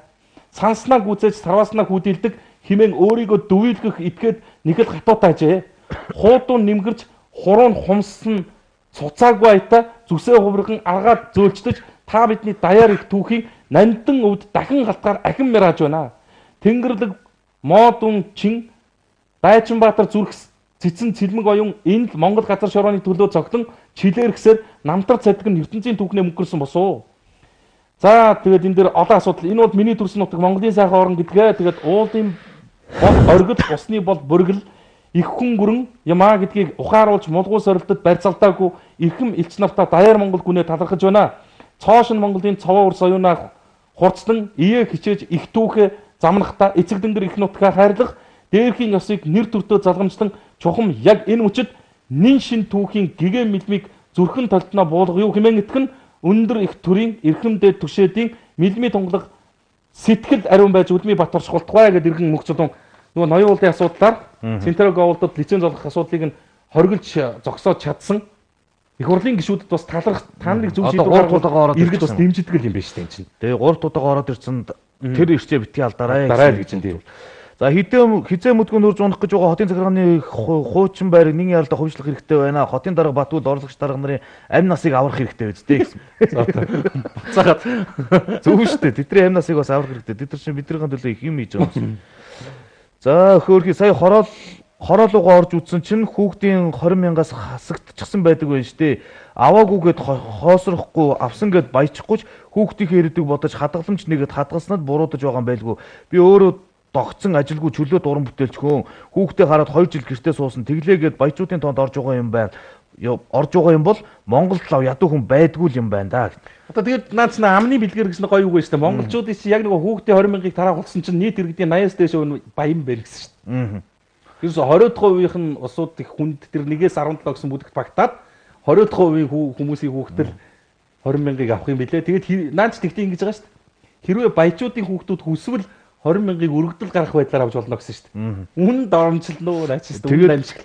Санснаа гүцээж сарвааснаа хүүдэлдэг химэн өөрийгөө дүвийлгэх итгээд нэгэл хатуутаажээ. Хуудуун нэмгэрч хуруунд хумссан цуцаагүй аята зүсээ хувирган аргаад зөөлчдөж та бидний даяар их түүхийн нандин өвд дахин халтгаар ахин мирааж байна. Тэнгэрлэг моодун чин Дайчинбаатар зүрх цэцэн цэлмэг оюун энэ л Монгол газар шорооны төлөө зогтон чилээрхсээр намтар цадг нь ертөнцийн түүхнээ мөнгөрсөн босуу. За тэгээд энэ дээр олон асуудал. Энэ бол миний төрсөн нутаг Монголын сайхан орн гэдгээ. Тэгээд уулын бол оргил, усны бол бүргэл, их хүн гүрэн ямаа гэдгийг ухааруулж мулгуу сорилтод барьцалтаагүй эрхэм элч нартаа даяар Монгол гүнээ талархаж байна. Цоошин Монголын цовоо урс оюунаа хурцлан ие хичээж их түүхээ замнахта эцэг дэнгэр их нутгаа хайрлах дээрхийн ёсыг нэр төртөө залгамжлан чухам яг энэ мөчөд нин шин түүхийн гэгэн мэлмиг зүрхэн толтноо буулга юу хэмээн итгэн өндөр их төрийн эрхэмдээ түшээдийн мэлми тунгалаг сэтгэл ариун байж үлми батарч хултгай гэдэг иргэн мөхцөлөн нөгөө ноён уулын асуудлаар Централ говьлдод лиценз олгох асуудлыг нь хоригдж зогсоод чадсан их хурлын гишүүдэд бас таларх та нарыг зөв шийдвэр гаргах иргэд бас дэмждэг юм байна шүү дээ энэ чинь. Тэгээ 3 удаагаа ороод ирсэн тэр ирчээ битгий алдараа гэж юм тийм. За хизээ мүдгүн нурж унах гэж байгаа хотын захиргааны хуучин байрыг нэгэн яралдаа хувьчлах хэрэгтэй байна. Хотын дарга Батүд орлогч дарга нарын амь насыг аврах хэрэгтэй биз дээ гэсэн. Цагаат зөв шүү дээ. Тэдний амь насыг бас аврах хэрэгтэй. Тэд нар чинь бидний төлөө их юм хийж байгаа юм. За хөөрхий сая хороолуугаа орж үтсэн чинь хүүхдийн 20,000-аас хасагдчихсан байдаг байна шүү дээ. Аваагүйгээд хоосрохгүй авсан гэд баячихгүйч хүүхдийнхээ ирдэг бодож хадгаламж нэгэд хадгалснад буруудаж байгаа юм байлгүй. Би өөрөө догцсон ажилгүй чөлөөт уран бүтээлч хүн хүүхдээ хараад 2 жил гэртээ суусан тэглээгээд баячуудын тоонд орж байгаа юм байна. Орж байгаа юм бол Монголд лав ядуу хүн байдгүй юм байна да. Одоо тэгээд наац амны бэлгэр гэсэн гоё үг байж та монголчууд чи яг нэг хүүхдээ 20,000-ыг тараа болсон чинь нийт иргэдийн 80-аас дээш баян бэр гэсэн шүү дээ. Ерөөс 20 дахь үеийнх нь усууд их хүнд тэр 1-ээс 17 гэсэн бүдэгт багтаад 20 дахь үеийн хүмүүсийн хүүхдэл 20 мянгаыг авах юм билээ. Тэгээд наач тэгтээ ингэж байгаа шүү дээ. Хэрвээ баячуудын хүүхдүүд хүсвэл 20 мянгаыг өргөдөл гарах байдлаар авч болно гэсэн шүү дээ. Үнд оромжлноо наач шүү дээ. Үнд амжиг.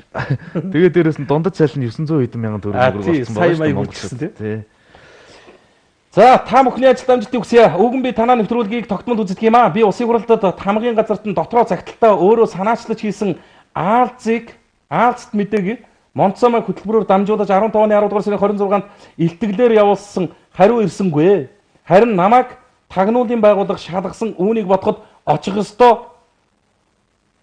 Тэгээд дээрэс нь дундад цайл нь 900 хэдэн мянган төгрөг болсон байна. Сая маяг үлдсэн тий. За та бүхний ажил амжилтыг хүсье. Өвгөн би танаа нэвтрүүлгийг тогтмол үздэг юм аа. Би улсын хурлад хамгийн газарт нь дотроо цагталтаа өөрөө санаачлаж хийсэн Аалзт мэдээг Монцомог хөтөлбөрөөр дамжуулж 15 оны 10 дугаар сарын 26-нд илтгэлээр явуулсан хариу ирсэнгүй. Харин намайг тагнуулын байгууллага шалгасан үүнийг бодоход очих ёстой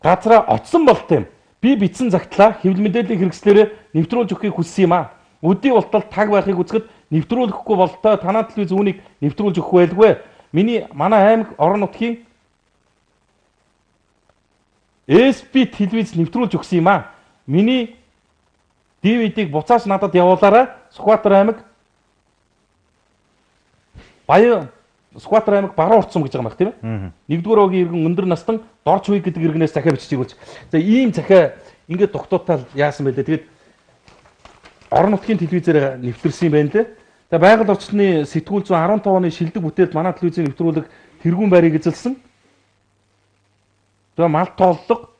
газараа очсон болт юм. Би бичсэн загтлаа хэвлэл мэдээллийн хэрэгслээрээ нэвтрүүлж өгөхийг хүссэн юм аа. Өдий болтол таг байхыг үзэхэд нэвтрүүлэхгүй болтой танаа телевиз үүнийг нэвтрүүлж өгөх байлгүй. Манай аймаг орон нутгийн SP телевиз нэвтрүүлж өгсөн юм аа. Миний DVD-г буцааж надад явуулаарай. Сүхбаатар аймаг баруун уртсам гэж байгаа юм байна тийм ээ. Нэгдүгээр огийн иргэн өндөр настан дорч үе гэдэг иргэнээс захиа бичиж ирүүлж. За ийм захиа ингээд тогтоотал яасан бэ? Тэгээд орон нутгийн телевизээр нэвтэрсэн юм байна лээ. Тэгээд байгаль орчны сэтгүүл зүйн 15 оны шилдэг бүтээлд манай телевизийн нэвтрүүлэг тэргүүн байрыг эзэлсэн. Тэгээд мал тооллого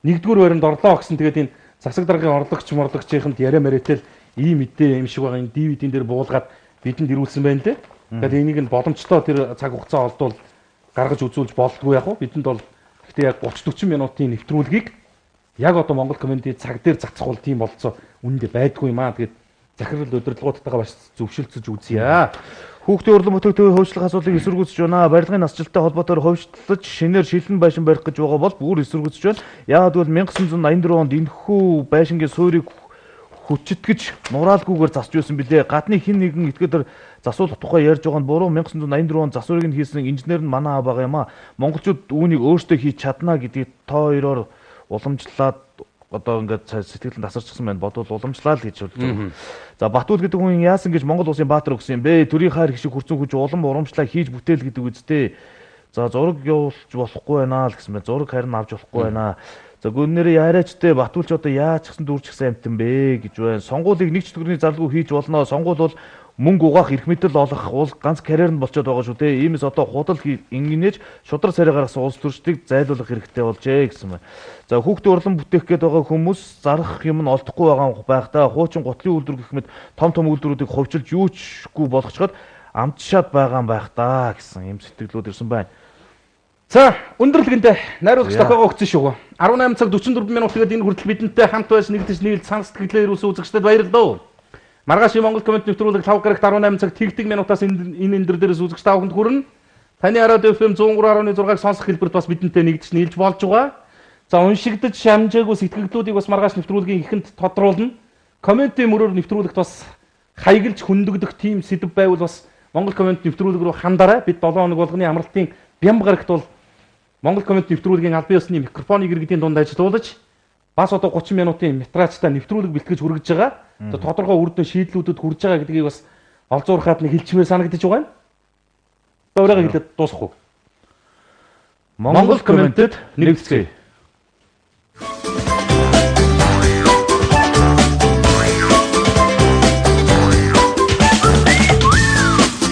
нэгдүгээр байранд орлоо гэсэн тэгээд энэ засаг даргын морлогчийнхэнд яриа мариатэл ийм мэдээ юм шиг байгаа энэ DVD-н дээр буулгаад бидэнд ирүүлсэн байна лээ. Тэгээд энийг нь боломжтой тэр цаг хугацаа олдвол гаргаж үзүүлж болдгүй яг уу. Бидэнд бол гэхдээ яг 30-40 минутын нэвтрүүлгийг яг одоо Монгол комеди цаг дээр цацах бол тийм болцоо үнэндээ байдгүй юм аа. Тэгээд захирал удирдлагуудтайгаа бас зөвшөлдсөж үзье. Хүүхдийн урлан бүтээгдэхүүн хөгжлөх асуудлыг эсэргүүцэж байна. Барилгын насжилттай холбоотойгоор хөвчлөж шинээр шилэн байшин барих гэж байгаа бол бүр эсэргүүцэж байна. Яагад бол 1984 онд энэхүү байшингийн суурийг хүчитгэж нураалгүйгээр засч байсан билээ. Гадны хин нэгэн этгээдэр засуулах тухай ярьж байгаа нь буруу. 1984 онд засварыг нь хийсэн инженер нь манай аа байгаа юм аа. Монголчууд үүнийг өөрсдөө хийж чадна гэдгийг тоо хоёроор уламжлаад одоо ингээд сэтгэлд тасарчихсан байна. Бодвол уламжлаа л гэж болж байгаа. За Батүл гэдэг хүн яасан гэж Монгол улсын баатар өгсөн юм бэ? Төрийн хайр гişиг хүрцэн хүч улам урамжлаа хийж бүтээл гэдэг үстэй. За зураг явуулж болохгүй байна л гэсэн байна. Зураг харин авч болохгүй байна. За гүннэрээ яриачтай Батүлч одоо яаж гисэн дүүрчихсэн амтан бэ гэж байна. Сонгуулийг нэг ч төгрөгийн зарлгүй хийж болно. Сонгуул бол мөнгө угаах эрх мэдэл олох уул ганц карьер нь болчиход байгаа шүү дээ. Иймээс одоо худал ингэнэж шудраг царай гаргасан улс төрчдийг зайлуулах хэрэгтэй болжээ гэсэн байна. За хүүхдийн урлан бүтээх гээд байгаа хүмүүс зарах юм нь олдохгүй байгаа байхдаа хуучин гутлын үйлдвэр гэх мэт том үйлдвэрүүдийг хувьчилж юучгүй болгочход амтшаад байгаа юм байх та гэсэн юм сэтгэлүүд ирсэн байна. За өндөрлөгөндөө найруулагч тохиогоо өгсөн шүү. 18 цаг 44 минут тэгээд энэ хүртэл бидэнтэй хамт байж нэгдэж нийлж цанц сэтгэлээр ирүүлсэн үзэгчдэд баярлалаа. Маргааш Монгол комеди нэвтрүүлэг 5 гарагт 18 цаг тэгтэг минутаас энэ эндэр дээрээс үзэгч та бүхэнд хүрнэ. Таны радио FM 103.6-ыг сонсох хэлбэрт бас бидэнтэй нэгдэж нийлж болж байгаа. За уншигдаж шамжаагүй сэтгэгдлүүдийг бас маргааш нэвтрүүлгийн ихэнд тодруулна. Комеди мөрөөр нэвтрүүлэгт бас хаяглж хөндөгдөх тим сэдв байвал бас Монгол комеди нэвтрүүлэг рүү хандаарай. Бид 7 хоног болгоны амралтын бям гарагт бол Монгол комеди нэвтрүүлгийн албан ёсны микрофоны иргэдийн дунд ажиллуулж бас одоо 30 минутын метражтай нэвтрүүлэг бэлтгэж хүргэж байгаа. Тодорхой үр дүн шийдлүүдэд хүрж байгаа гэдгийг бас олзуурхаад нэг хэлчмээр санагдаж байгаа юм. Өөрөөр хэлээд дуусах уу? Монгол комедид нэгцгээе.